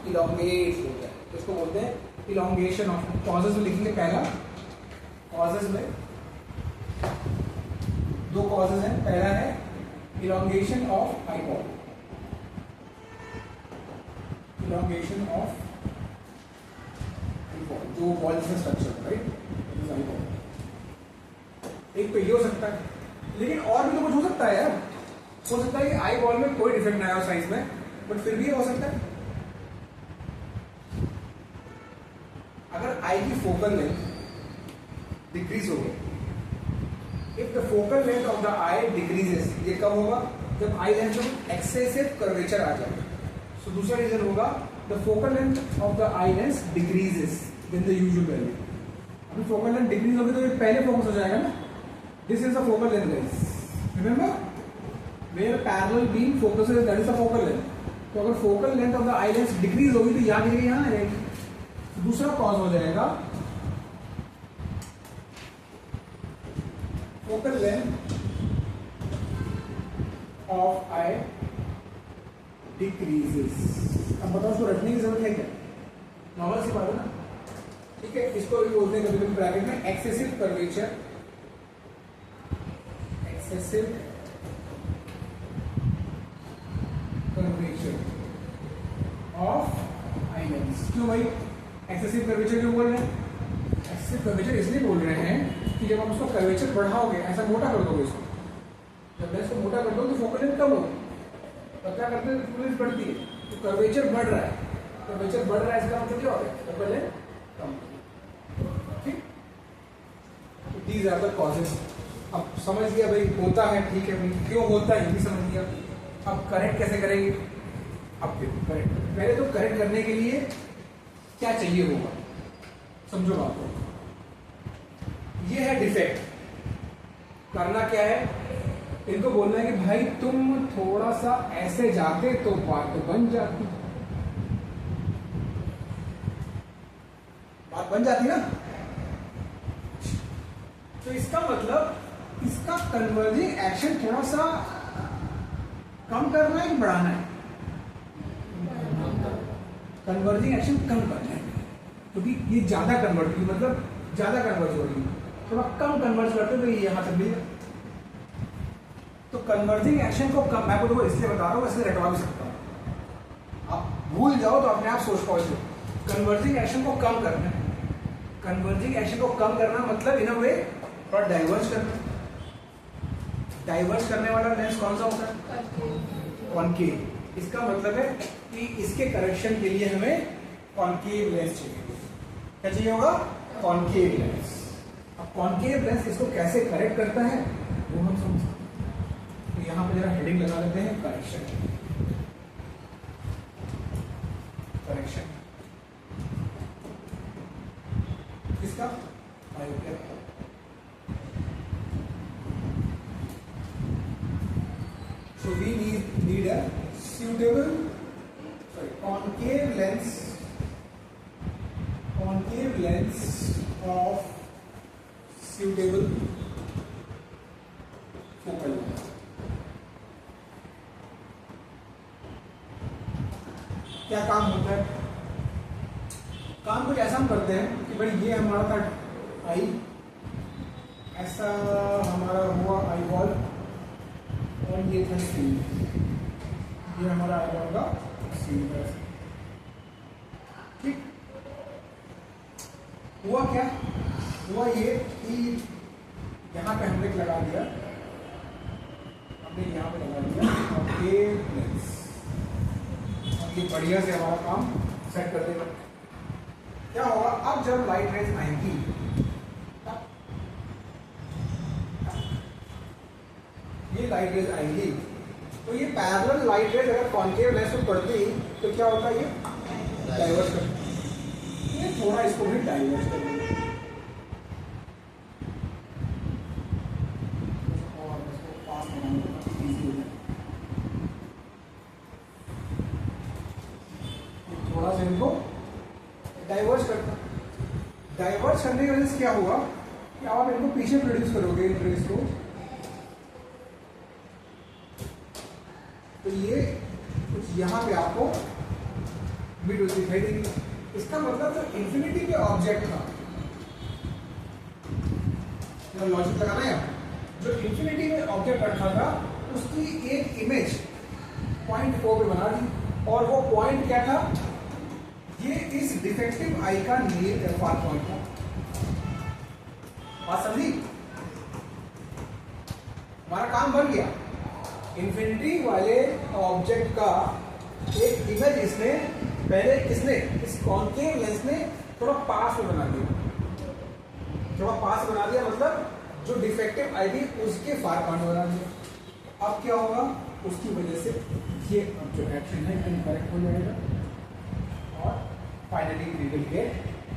इलॉन्गेट हो जाए, तो इसको बोलते हैं इलॉन्गेशन ऑफ। कॉजेज में लिखेंगे, पहला कॉजेज में दो कॉजेज हैं, पहला है elongation of eye ball, elongation of जो बॉल से स्ट्रक्चर, राइट, आई बॉल। एक तो ये हो सकता है, लेकिन और भी तो कुछ हो सकता है यार। हो सकता है कि आई बॉल में कोई डिफेक्ट ना आया हो साइज में, बट फिर भी ये हो सकता है। अगर आई की फोकल लेंथ डिक्रीज हो गई, if the focal length of the eye decreases, ये कब होगा? जब आई लेंथ में एक्सेसिव कर्वेचर आ जाए। सो दूसरा रीजन होगा the focal length of the eye lens decreases than the usual value. अभी फोकल लेंथ डिक्रीज होगी तो ये पहले फोकस हो जाएगा ना। This is the focal length guys, remember where parallel beam focuses, that is the focal length. तो अगर focal length of the eye lens decrease होगी तो यहाँ गिरेगी, यहाँ आएगी। दूसरा कॉज हो जाएगा focal length of I decreases. अब बताओ उसको रखने की जरूरत है क्या? नॉर्मल सी बात है ना, ठीक है। इसको भी बोलते हैं कभी कभी ब्रैकेट में excessive curvature, excessive curvature of eye lens. क्यों भाई एक्सेसिव कर्वेचर क्यों बोल रहे हैं? एक्सेसिव कर्वेचर इसलिए बोल रहे हैं कि जब आप उसको कर्वेचर बढ़ाओगे, ऐसा मोटा कर दोगे इसको, जब मैं इसको मोटा कर दूँ तो फोकल लेंथ कम होगी, तो क्या करते हैं फोकल लेंथ बढ़ती है, तो कर्वेचर बढ़ रहा है। कर्वेचर बढ़ रहा है इसका मतलब क्या होता है? फोकल लेंथ कम। ठीक, दीज आर द कॉजेज। अब समझ लिया भाई, होता है, ठीक है भाई, क्यों होता है ये भी समझ लिया। अब करेक्ट कैसे करेंगे? अब देखो करेक्ट, पहले तो करेक्ट करने के लिए क्या चाहिए होगा, समझो बात को। ये है डिफेक्ट, करना क्या है? इनको बोलना है कि भाई तुम थोड़ा सा ऐसे जाते तो बात बन जाती, बात बन जाती ना। तो इसका मतलब इसका कन्वर्जिंग एक्शन थोड़ा सा कम करना है कि बढ़ाना है? कन्वर्जिंग एक्शन कम करना है, क्योंकि ये ज्यादा कन्वर्ट की, मतलब ज्यादा कन्वर्ज हो रही है, थोड़ा कम कन्वर्ज करते तो ये यहां तक भी। तो कन्वर्जिंग एक्शन को कम, मैं तो इसलिए बता रहा हूं, इसलिए रटवा भी सकता हूं, आप भूल जाओ तो अपने आप सोच पाओ। कन्वर्जिंग एक्शन को कम करना है, कन्वर्जिंग एक्शन को कम करना मतलब इन अ वे थोड़ा डाइवर्ज करना। डाइवर्ज करने वाला लेंस कौन सा होता है? कॉनकेव। इसका मतलब है कि इसके करेक्शन के लिए हमें कॉनकेव लेंस चाहिए। क्या चाहिए होगा? Concave lens. अब कॉनकेव लेंस इसको कैसे करेक्ट करता है वो हम समझते हैं। तो यहां पर जरा हेडिंग लगा लेते हैं, करेक्शन। करेक्शन किसका? बायोपिया। So we need a suitable concave lens of suitable focal length. क्या काम होता है? काम कुछ ऐसा हम करते हैं कि भाई ये हमारा था आई, ऐसा हमारा हुआ आई बॉल, और ये था सी, ये हमारा आई बॉल का सी। ठीक, हुआ क्या? हुआ ये कि यहाँ पे हमने लगा दिया, हमने यहाँ पे लगा दिया कॉनकेव लेंस, और ये बढ़िया से हमारा काम सेट कर देगा। क्या होगा? अब जब लाइट रेज आएंगी, ये लाइट रेज आएंगी, तो ये पैरेलल लाइट रेज अगर कॉनकेव लेंस में पड़ती तो क्या होता है? ये डाइवर्स कर, ये थोड़ा इसको भी डाइवर्स कर, से इनको डाइवर्ज करता। डाइवर्ज करने की वजह से क्या हुआ कि आप इनको पीछे प्रोड्यूस करोगे इन रेज को, तो ये कुछ यहाँ पे आपको मिड दिखाई देगी। इसका मतलब जो इंफिनिटी के ऑब्जेक्ट था, लॉजिक लगाना है, जो इंफिनिटी में ऑब्जेक्ट रखा था उसकी एक इमेज पॉइंट 4 पे बना दी, और वो पॉइंट क्या था, ये इस डिफेक्टिव आई का नियर फार पॉइंट था। बात समझी? हमारा काम बन गया। इंफिनिटी वाले ऑब्जेक्ट का एक इमेज इसने पहले इस कॉन्केव लेंस ने थोड़ा पास में बना दिया। थोड़ा पास बना दिया मतलब जो डिफेक्टिव आई थी उसके फार पॉइंट बना दिया। अब क्या होगा, उसकी वजह से ये जो एक्शन है इनकरेक्ट हो जाएगा और finally we will get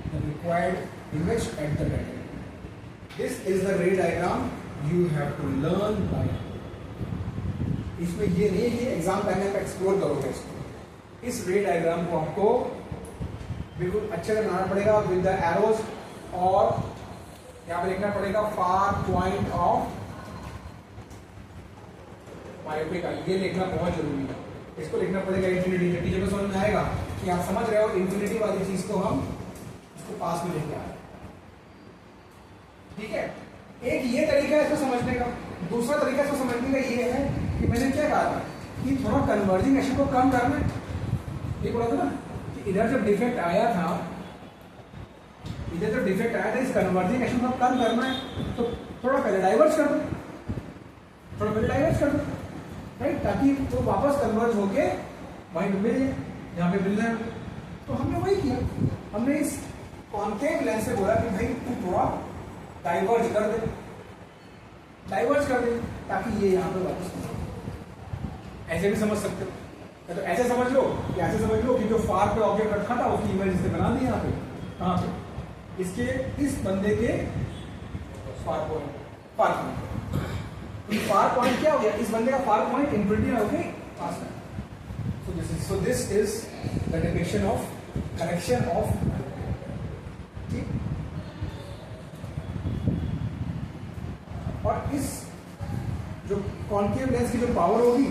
the required image at the bed. This is the ray diagram you have to learn by. इसमें ये नहीं है एग्जाम टाइम में एक्सप्लोर करोगे इसको। इस रे डायग्राम को आपको बिल्कुल अच्छे से बनाना पड़ेगा विद द एरोज, और यहाँ पे लिखना पड़ेगा far point of myopic eye. ये लिखना बहुत जरूरी है, इसको लिखना पड़ेगा इंफिनिटी। नतीजे में समझ में आएगा कि आप समझ रहे हो इंफिनिटी वाली चीज को हम इसको पास में लेके आ रहे हैं। ठीक है, एक ये तरीका है इसको समझने का। दूसरा तरीका इसको समझने का ये है कि मैंने क्या कहा था कि थोड़ा कन्वर्जिंग एक्शन को कम करना है। ये बोला था ना कि इधर जब डिफेक्ट आया था, इस कन्वर्जिंग एक्शन को कम करना है, तो थोड़ा पहले डाइवर्स कर दो, राइट, ताकि वो वापस कन्वर्ज होके वहीं पे मिल जाए जहाँ पे मिलना है। तो हमने वही किया, हमने इस कॉन्केव लेंस से बोला कि भाई तू थोड़ा डाइवर्ज कर दे, ताकि ये यहाँ पे वापस। ऐसे भी समझ सकते हो, तो ऐसे समझ लो कि जो फार पे ऑब्जेक्ट रखा था उसकी इमेज इसने बना दी यहाँ पे। कहाँ पे? इसके इस बंदे के फार पॉइंट क्या हो गया, इस बंदे का फार पॉइंट इंफिनिटी हो गई पास में। So this is the definition of correction of. ठीक, और इस जो कॉन्केव लेंस की जो पावर होगी,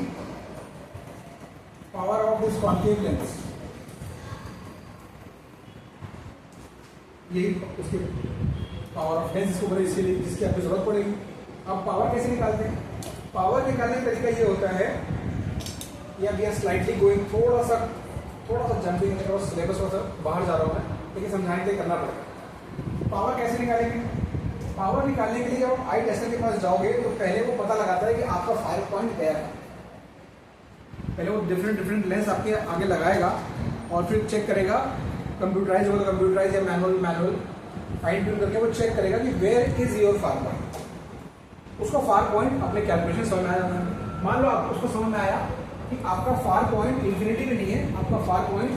power of this concave lens, यही उसके पावर ऑफ लेंस इसको बोले, इसके लिए जिसकी आपको जरूरत पड़ेगी। अब पावर कैसे निकालते हैं? पावर निकालने का तरीका ये होता है, या वी आर स्लाइटली गोइंग थोड़ा सा जंपिंग, सिलेबस थोड़ा सा बाहर जा रहा हूँ मैं, लेकिन समझाने के लिए करना पड़ेगा। पावर कैसे निकालेंगे? पावर निकालने के लिए जब आप आई टेस्टर के पास जाओगे तो पहले वो पता लगाता है कि आपका फायर पॉइंट क्या है। पहले वो डिफरेंट लेंस आपके आगे लगाएगा और फिर चेक करेगा, कंप्यूटराइज होगा तो कंप्यूटराइज या मैनुअल फाइन ट्यून करके वो चेक करेगा कि where is your fire point. उसको फायर पॉइंट अपने कैलकुलेशन समझ में आ जाता है। मान लो आपको उसको समझ में आया कि आपका फायर पॉइंट इंफिनिटी में नहीं है, आपका फायर पॉइंट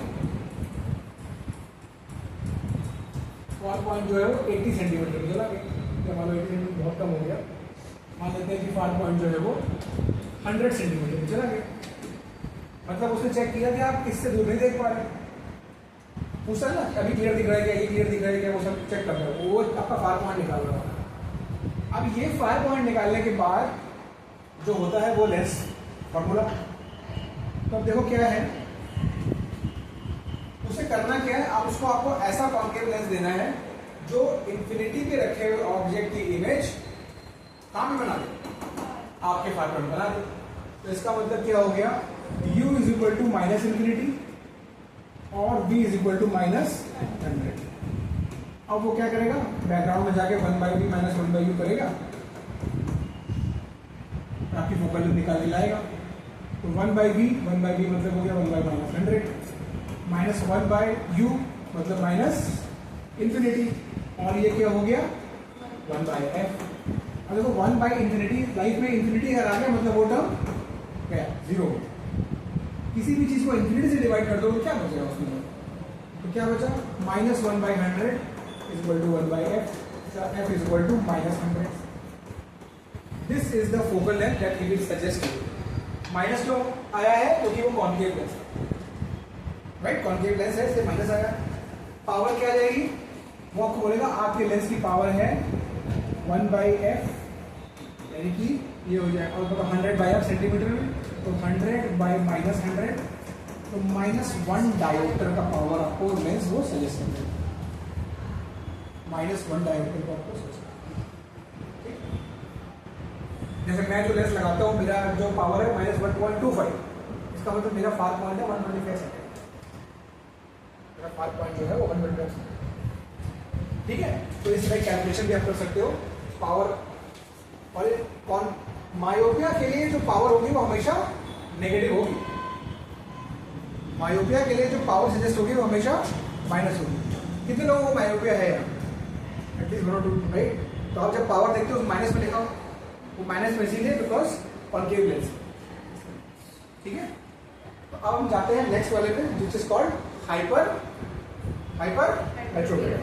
जो है वो 80 सेंटीमीटर में चला गया। मान लो 80 सेंटीमीटर बहुत कम हो गया, मान लेते हैं कि फायर पॉइंट जो है वो 100 सेंटीमीटर में चला गया। मतलब उसने चेक किया कि आप इससे दूर नहीं देख पा रहे, पूछा ना अभी क्लियर दिख रहा है क्या, ये क्लियर दिख रहा है क्या, वो सब चेक कर रहा है, वो आपका फायर पॉइंट निकाल रहा है। अब ये फायर पॉइंट निकालने के बाद जो होता है वो लेंस फॉर्मूला। तो अब देखो क्या है, उसे करना क्या है, आपको ऐसा कॉन्केव लेंस देना है जो इंफिनिटी पे रखे हुए ऑब्जेक्ट की इमेज कहाँ पे बना दे, आपके फायर पॉइंट बना दे। तो इसका मतलब क्या हो गया, u is equal to minus infinity और v is equal to minus 100। अब वो क्या करेगा, बैकग्राउंड में जाके 1/v माइनस 1/u करेगा, आपकी फोकल लेंथ निकाल के लाएगा। तो 1/v मतलब हो गया 1/-100 माइनस 1/u मतलब माइनस इंफिनिटी, और ये क्या हो गया 1/f। अब देखो 1/इंफिनिटी, लाइफ में इंफिनिटी अगर आ गया मतलब वो टर्म क्या, 0। किसी भी चीज को इंफिनिटी से डिवाइड कर दो तो क्या बचेगा उसमें, तो क्या बचा minus 1/100 is equal to 1/f, f is equal to minus 100। This is the focal length that he will suggest you. Minus क्यों आया है, क्योंकि वो concave lens. Right, concave lens है इसलिए माइनस आएगा। पावर क्या आ जाएगी, वो आपको बोलेगा आपके लेंस की पावर है 1/f, यानी कि ये हो जाएगा, और मतलब 100/f सेंटीमीटर में, तो 100/-100, तो -1 डायोप्टर का पावर आपको लेंस वो सजेस्ट कर देगा, -1 डायोप्टर को आपको सजेस्ट कर देगा। जैसे मैं जो लेंस लगाता हूँ, मेरा जो पावर है -1.25, इसका मतलब मेरा फार पॉइंट है 125 सेकेंड, मेरा फार पॉइंट जो है वो 125 सेकेंड। ठीक है, तो इस तरह कैलकुलेशन भी आप कर सकते हो पावर। और कौन मायोपिया के लिए जो पावर होगी वो हमेशा नेगेटिव होगी, मायोपिया के लिए जो पावर सजेस्ट होगी वो हमेशा माइनस होगी। कितने लोगों को मायोपिया है यार, एटलीस्ट 1 और 2, राइट? तो आप जब पावर देखते हो माइनस में लिखा हो, वो माइनस में इसीलिए बिकॉज कॉन्केव लेंस। ठीक है, तो अब हम जाते हैं नेक्स्ट वाले पे, which is called hypermetropia.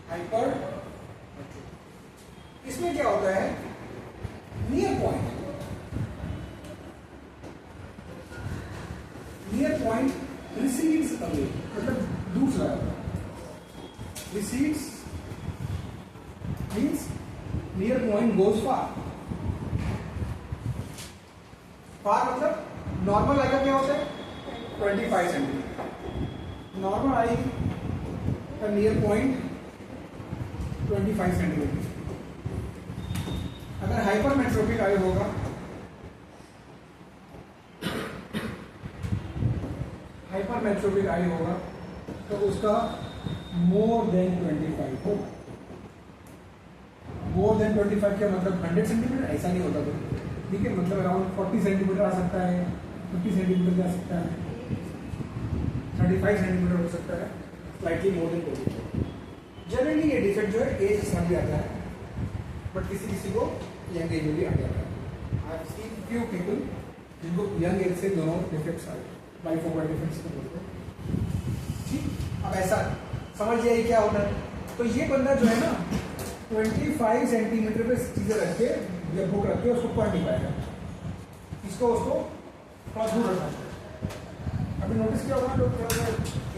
Hyper, इसमें क्या होता है, नियर पॉइंट रिसीड्स अवे, मतलब दूर चला जाता है। Recedes means near point goes far. Far मतलब नॉर्मल आई का क्या होता है 25 सेंटीमीटर, नॉर्मल आई का नियर पॉइंट 25 सेंटीमीटर। अगर हाइपरमेट्रोपिक आई होगा, हाइपरमेट्रोपिक आई होगा तो उसका मोर देन 25 होगा। मोर देन 25 क्या मतलब 100 सेंटीमीटर, ऐसा नहीं होता। तो ठीक है, मतलब अराउंड 40 सेंटीमीटर आ सकता है, 50 सेंटीमीटर जा सकता है, 35 सेंटीमीटर हो सकता है, स्लाइटली मोर देन 25। जनरली ये डिफेक्ट जो है एज के साथ भी आता है, बट किसी किसी को यंग एज में भी आ जाता है। I have seen few people जिनको यंग एज से दोनों डिफेक्ट्स आए, बाइफोकल डिफेक्ट्स को बोलते हैं। ठीक, अब ऐसा समझ लिया क्या होता है। तो ये बंदा जो है ना 25 सेंटीमीटर पे चीजें रख के या बुक रख के उसको पढ़ नहीं पाएगा, इसको उसको थोड़ा दूर रखना चाहिए। अभी नोटिस किया होगा, लोग थोड़ा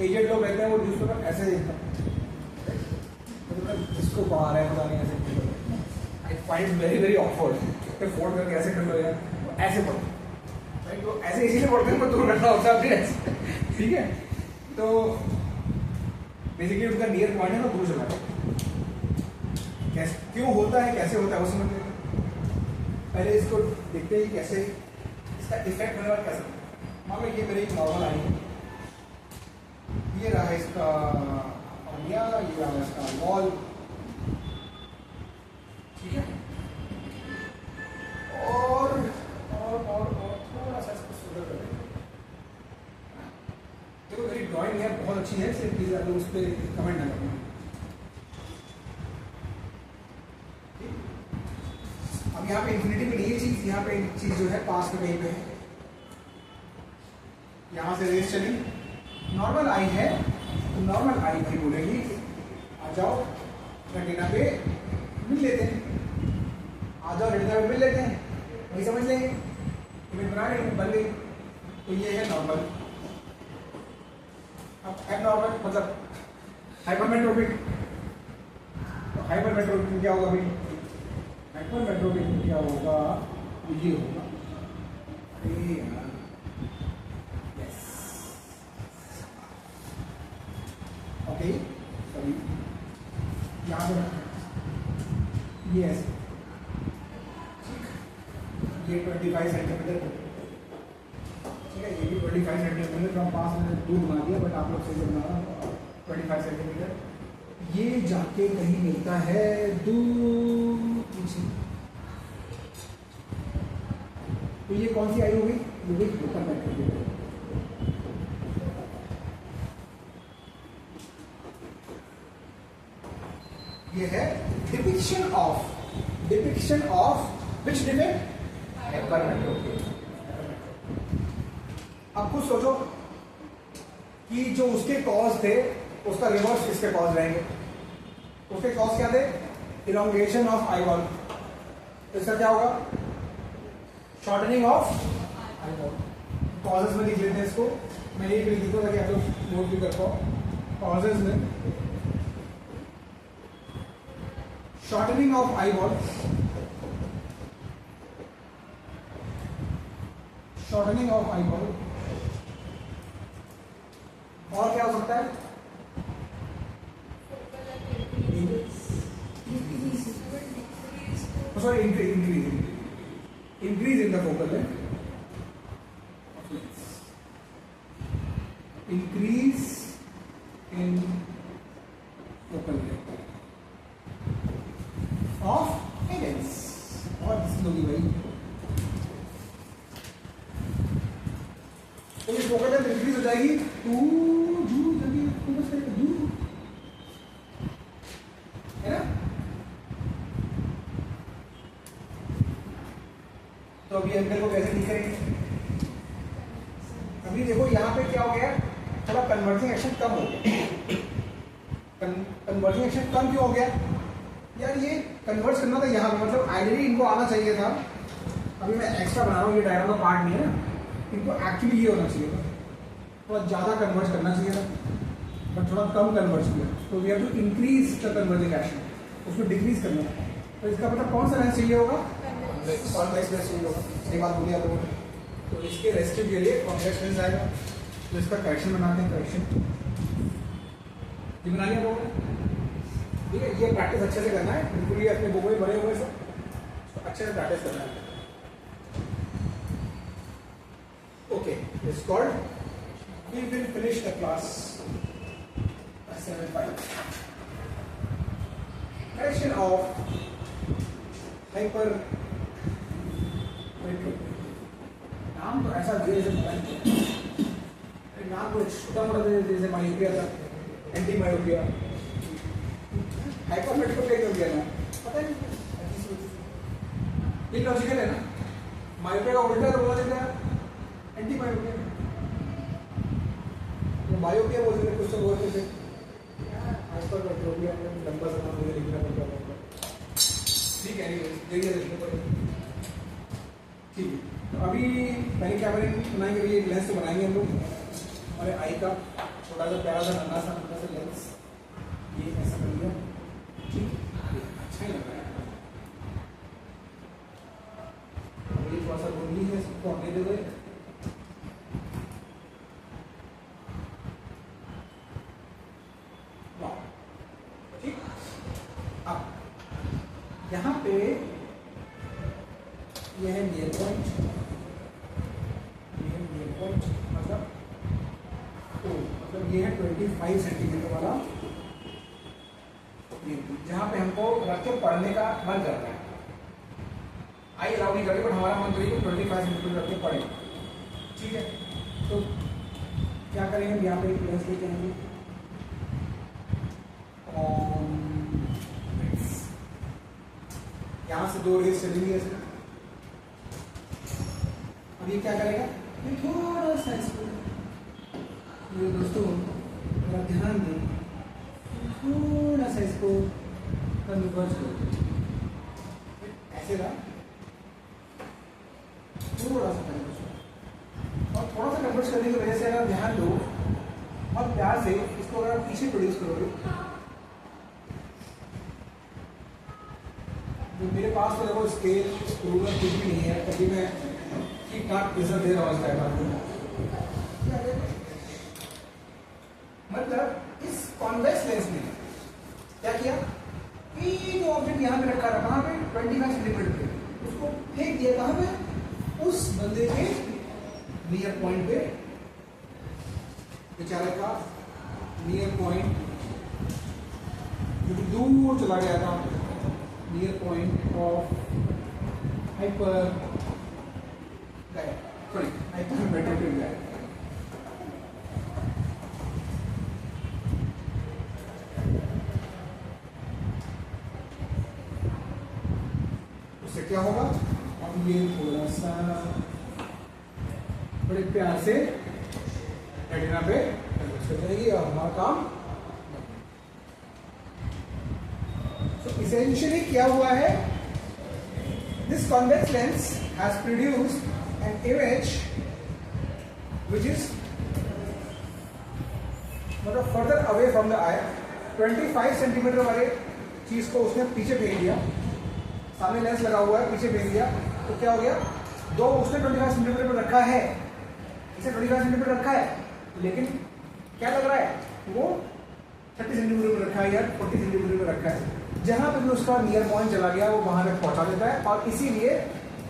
एजेड लोग रहते हैं, वो न्यूज़पेपर ऐसे देखते हैं, इसको पढ़ा रहे हैं पता नहीं ऐसे। I find very very awkward, fold करके ऐसे कर लो यार, ऐसे पढ़ो, राइट? तो ऐसे इसीलिए पढ़ते हैं, दूर रखना होता है अपने ऐसे। ठीक है, तो बेसिकली उनका नियर पॉइंट है ना दूर चला, कैसे क्यों होता है, कैसे होता है वो समझ लेते हैं। पहले इसको देखते हैं कैसे इसका इफेक्ट होने वाला कैसे। मान लो ये मेरी एक नॉर्मल आई है, ये रहा है इसका ये रहा है इसका वॉल। ठीक है, और थोड़ा सा इसको सुंदर कर देंगे। देखो मेरी ड्राइंग है बहुत अच्छी है, सिर्फ प्लीज अगर उस पर कमेंट ना करना। अब यहाँ पे इंफिनिटी में ये चीज, यहाँ पे चीज जो है पास में कहीं पे है, यहाँ से रेस चली, नॉर्मल आई है तो नॉर्मल आई भी बोलेगी आ जाओ रेटिना पे मिल लेते हैं, आ जाओ रेटिना पे मिल लेते हैं, वही समझ लेंगे इमेज बना लेंगे, बन गई। तो ये है नॉर्मल। अब एबनॉर्मल मतलब हाइपरमेट्रोपिक। तो हाइपरमेट्रोपिक में क्या होगा भाई, हाइपरमेट्रोपिक में क्या होगा, तो ये होगा ओके, सॉरी यहाँ पे ये ऐसे, ये 25 सेंटीमीटर, ठीक है, ये भी 25 सेंटीमीटर का पास में दूर बना दिया, बट आप लोग सही बना रहा 25 सेंटीमीटर। ये जाके कहीं मिलता है दूर पीछे। तो ये कौन सी आई होगी, ये भी हाइपरमेट्रोपिक। ये है depiction of which defect, hypermetropic. अब कुछ सोचो कि जो उसके कॉज थे उसका रिवर्स इसके कॉज रहेंगे। उसके कॉज क्या थे? Elongation of eye ball. इसका क्या होगा? Shortening of eye ball. Causes में लिख लेते हैं इसको, मैं ये लिख देता हूँ ताकि आप लोग नोट भी कर पाओ। कॉजेज में shortening of eyeball, shortening of eyeball, और क्या हो सकता है? Sorry increase in the focal length, increase in focal length of eye lens. और किसी होगी भाई, तो ये फोकल लेंथ इंक्रीज हो जाएगी टू है ना। तो अभी एंगल को कैसे ठीक करेंगे? अभी देखो यहाँ पे क्या हो गया, थोड़ा कन्वर्जिंग एक्शन कम हो गया। कन्वर्जिंग एक्शन कम क्यों हो गया यार? ये कन्वर्ट करना था यहाँ पे, मतलब आइडियली इनको आना चाहिए था। अभी मैं एक्स्ट्रा बना रहा हूँ, ये डायग्राम का पार्ट नहीं है ना, इनको एक्चुअली ये होना चाहिए था, थोड़ा ज़्यादा कन्वर्ट करना चाहिए था, बट थोड़ा कम कन्वर्ट किया। तो we have to increase the converging action, उसको डिक्रीज करना है। तो इसका मतलब कौन सा लेंस चाहिए होगा? कॉन्वेक्स लेंस चाहिए होगा। सही बात बोली आप लोगों ने। तो इसके रेस्टिव के लिए कॉन्वेक्स लेंस आएगा। तो इसका करेक्शन बनाते हैं, करेक्शन ये बना लिया लोगों ने। ठीक है, ये प्रैक्टिस अच्छे से करना है, बिल्कुल ये अपने बुक में बने हुए सब, तो अच्छे से प्रैक्टिस करना है। Okay, it's called we will finish the class assignment 5. Correction of hypermetropia. नाम तो ऐसा दिया जैसे नाम तो छोटा मोटा दे जैसे मायोपिया था, एंटी मायोपिया। हाइपरमेट्रोपिया क्यों दिया ना पता नहीं, ये लॉजिकल है ना। मायोपिया का उल्टा तो बोला जाता है एंटी मायोपिया, मायोपिया बोलते हैं कुछ तो बोलते थे। हाइपरमेट्रोपिया लंबा समय मुझे लिखना पड़ता है। ठीक है, देखिए लिखने पड़ेगा। ठीक है, तो अभी पहले क्या बनाएंगे? अभी एक लेंस तो बनाएंगे हम लोग, हमारे आई का छोटा सा प्यारा सा नन्हा सा लेंस, ये ऐसा कर लिया। ठीक है, अच्छा ही लग रहा है। ये थोड़ा सा गोली है, इसको हमने दे दो। यहाँ पे यह है नियर पॉइंट, मतलब ये है 25 सेंटीमीटर वाला, जहाँ पे हमको रख के पढ़ने का मन करता है। आई अलाउ नहीं करते, बट हमारा मन करेगा 25 सेंटीमीटर रख के पढ़े। ठीक है, तो क्या करेंगे? यहाँ पे लेंस लेके आएंगे, यहाँ से 2 रेस चलेंगे ऐसे। अब ये क्या करेगा? ये थोड़ा सा इसको, मेरे दोस्तों थोड़ा ध्यान दें, थोड़ा सा इसको कन्वर्ज करो, ऐसे रहा, थोड़ा सा कन्वर्ज करो। और थोड़ा सा कन्वर्ज करने की वजह से अगर ध्यान दो और प्यार से इसको अगर आप पीछे प्रोड्यूस करोगे, तो मेरे पास तो देखो स्केल रूलर कुछ भी नहीं है, तभी मैं ठीक ठाक रिजल्ट दे रहा हूँ इस टाइम। मतलब इस कॉन्वेक्स लेंस में क्या किया? जो ऑब्जेक्ट यहाँ पे रखा था, कहाँ पे? 25 सेंटीमीटर पे, उसको फेंक दिया कहाँ पे? उस बंदे के नियर पॉइंट पे, बेचारे का नियर पॉइंट जो दूर चला गया था, near point of hypermetropic guy. उससे क्या होगा? अब ये थोड़ा सा बड़े प्यार से रेटिना पे कन्वर्ट कर जाएगी और हमारा काम इसेंशियली क्या हुआ है, this convex lens has produced an image which is मतलब further away from the eye. 25 centimetre वाले चीज को उसने पीछे फेंक दिया, सामने लेंस लगा हुआ है, पीछे फेंक दिया, तो क्या हो गया, दो उसने 25 सेंटीमीटर पर रखा है, इसे 25 सेंटीमीटर रखा है, लेकिन क्या लग रहा है, वो 30 सेंटीमीटर पर रखा है या 40 सेंटीमीटर पर रखा है। जहां पर भी उसका नियर पॉइंट चला गया वो वहां तक पहुंचा देता है, और इसीलिए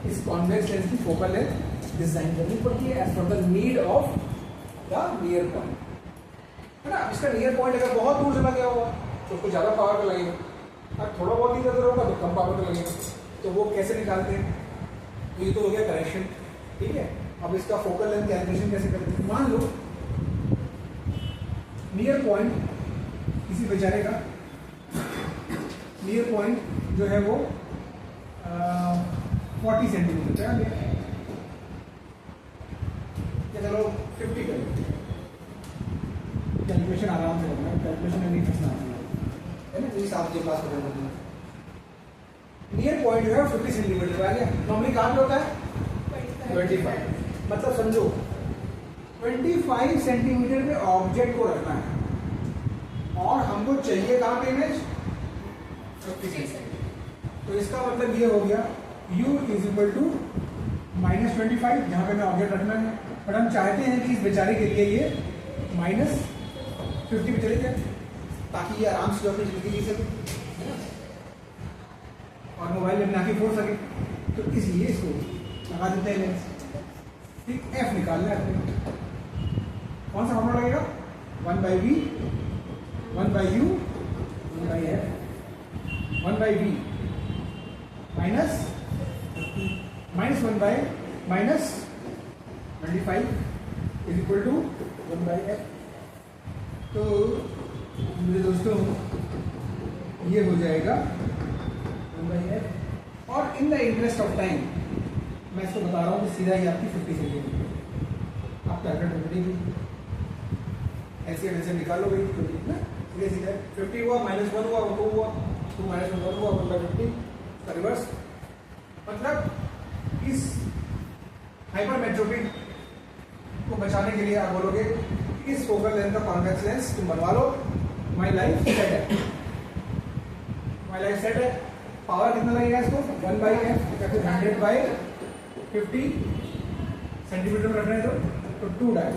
इस कॉन्वेक्स लेंस की फोकल लेंथ डिजाइन करनी पड़ती है as per the need of the near point, है ना। इसका नियर पॉइंट अगर बहुत दूर चला गया होगा तो उसको ज्यादा पावर का लगेगा, और थोड़ा बहुत इधर होगा तो कम पावर का लगेगा। तो वो कैसे निकालते हैं, तो ये तो हो गया करेक्शन, ठीक है। अब इसका फोकल लेंथ कैलकुलेशन कैसे करते हैं, मान लो नियर पॉइंट किसी बेचारे का नियर पॉइंट जो है वो 40 सेंटीमीटर पे आ गया, चलो 50 कर लो, कैलकुलेशन आराम से करना है, कैलकुलेशन में नहीं फंसना है ना, जिस आपके पास पता करना। नियर पॉइंट जो है 50 सेंटीमीटर पे आ गया, नॉर्मली कहाँ पे होता है 25, मतलब समझो 25 सेंटीमीटर पे ऑब्जेक्ट को रखना है, और हमको चाहिए कहाँ पे इमेज 50 सेंटीमीटर। तो इसका मतलब ये हो गया u इज इक्वल टू -25, जहाँ पे मैं ऑब्जेक्ट रखना है, बट हम चाहते हैं कि इस बेचारे के लिए ये -50 पे चले जाए, ताकि ये आराम से अपनी जिंदगी जी सके और मोबाइल में नाकी फोड़ सके, तो इसलिए इसको लगा देते हैं लेंस। ठीक, एफ निकालना है अपने, कौन सा फॉर्मूला लगेगा, 1/v 1/u 1/f 1/v minus 25 is equal to 1/f। तो मेरे दोस्तों ये हो जाएगा 1/f, और in the interest of time मैं इसको बता रहा हूँ कि सीधा ही आपकी 50 सेंटीमीटर आप कैलकुलेट करेंगे, ऐसे वैसे निकालो भाई, तो ना सीधे सीधे 50 हुआ, -1 हुआ, 2 हुआ, 2 -1 हुआ, 1/50 का रिवर्स। मतलब इस हाइपरमेट्रोपी को बचाने के लिए आप बोलोगे इस फोकल लेंथ का कॉन्वेक्स लेंस तुम बनवा लो, माई लाइफ सेट है, माई लाइफ सेट है। पावर कितना लगेगा इसको, 1/f या फिर 100/50 सेंटीमीटर में रखना है, तो 2 डायोड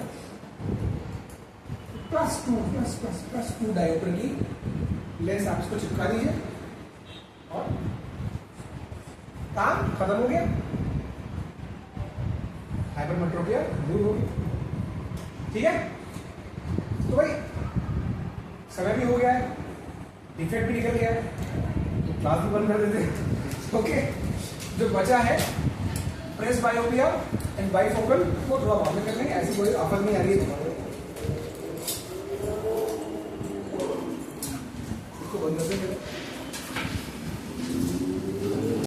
प्लस 2 डायोड की लेंस आप इसको चिपका दीजिए, और काम खत्म हो गया, हाइपरमेट्रोपिया दूर हो गई। ठीक है, तो भाई समय भी हो गया है, डिफेक्ट भी निकल गया है, तो क्लास भी बंद कर देते। ओके, जो बचा है प्रेस बायोपिया एंड बाइफोकल, वो थोड़ा बाद में कर लेंगे, ऐसी कोई आफत नहीं आ रही है तुम्हारे, इसको बंद कर देंगे।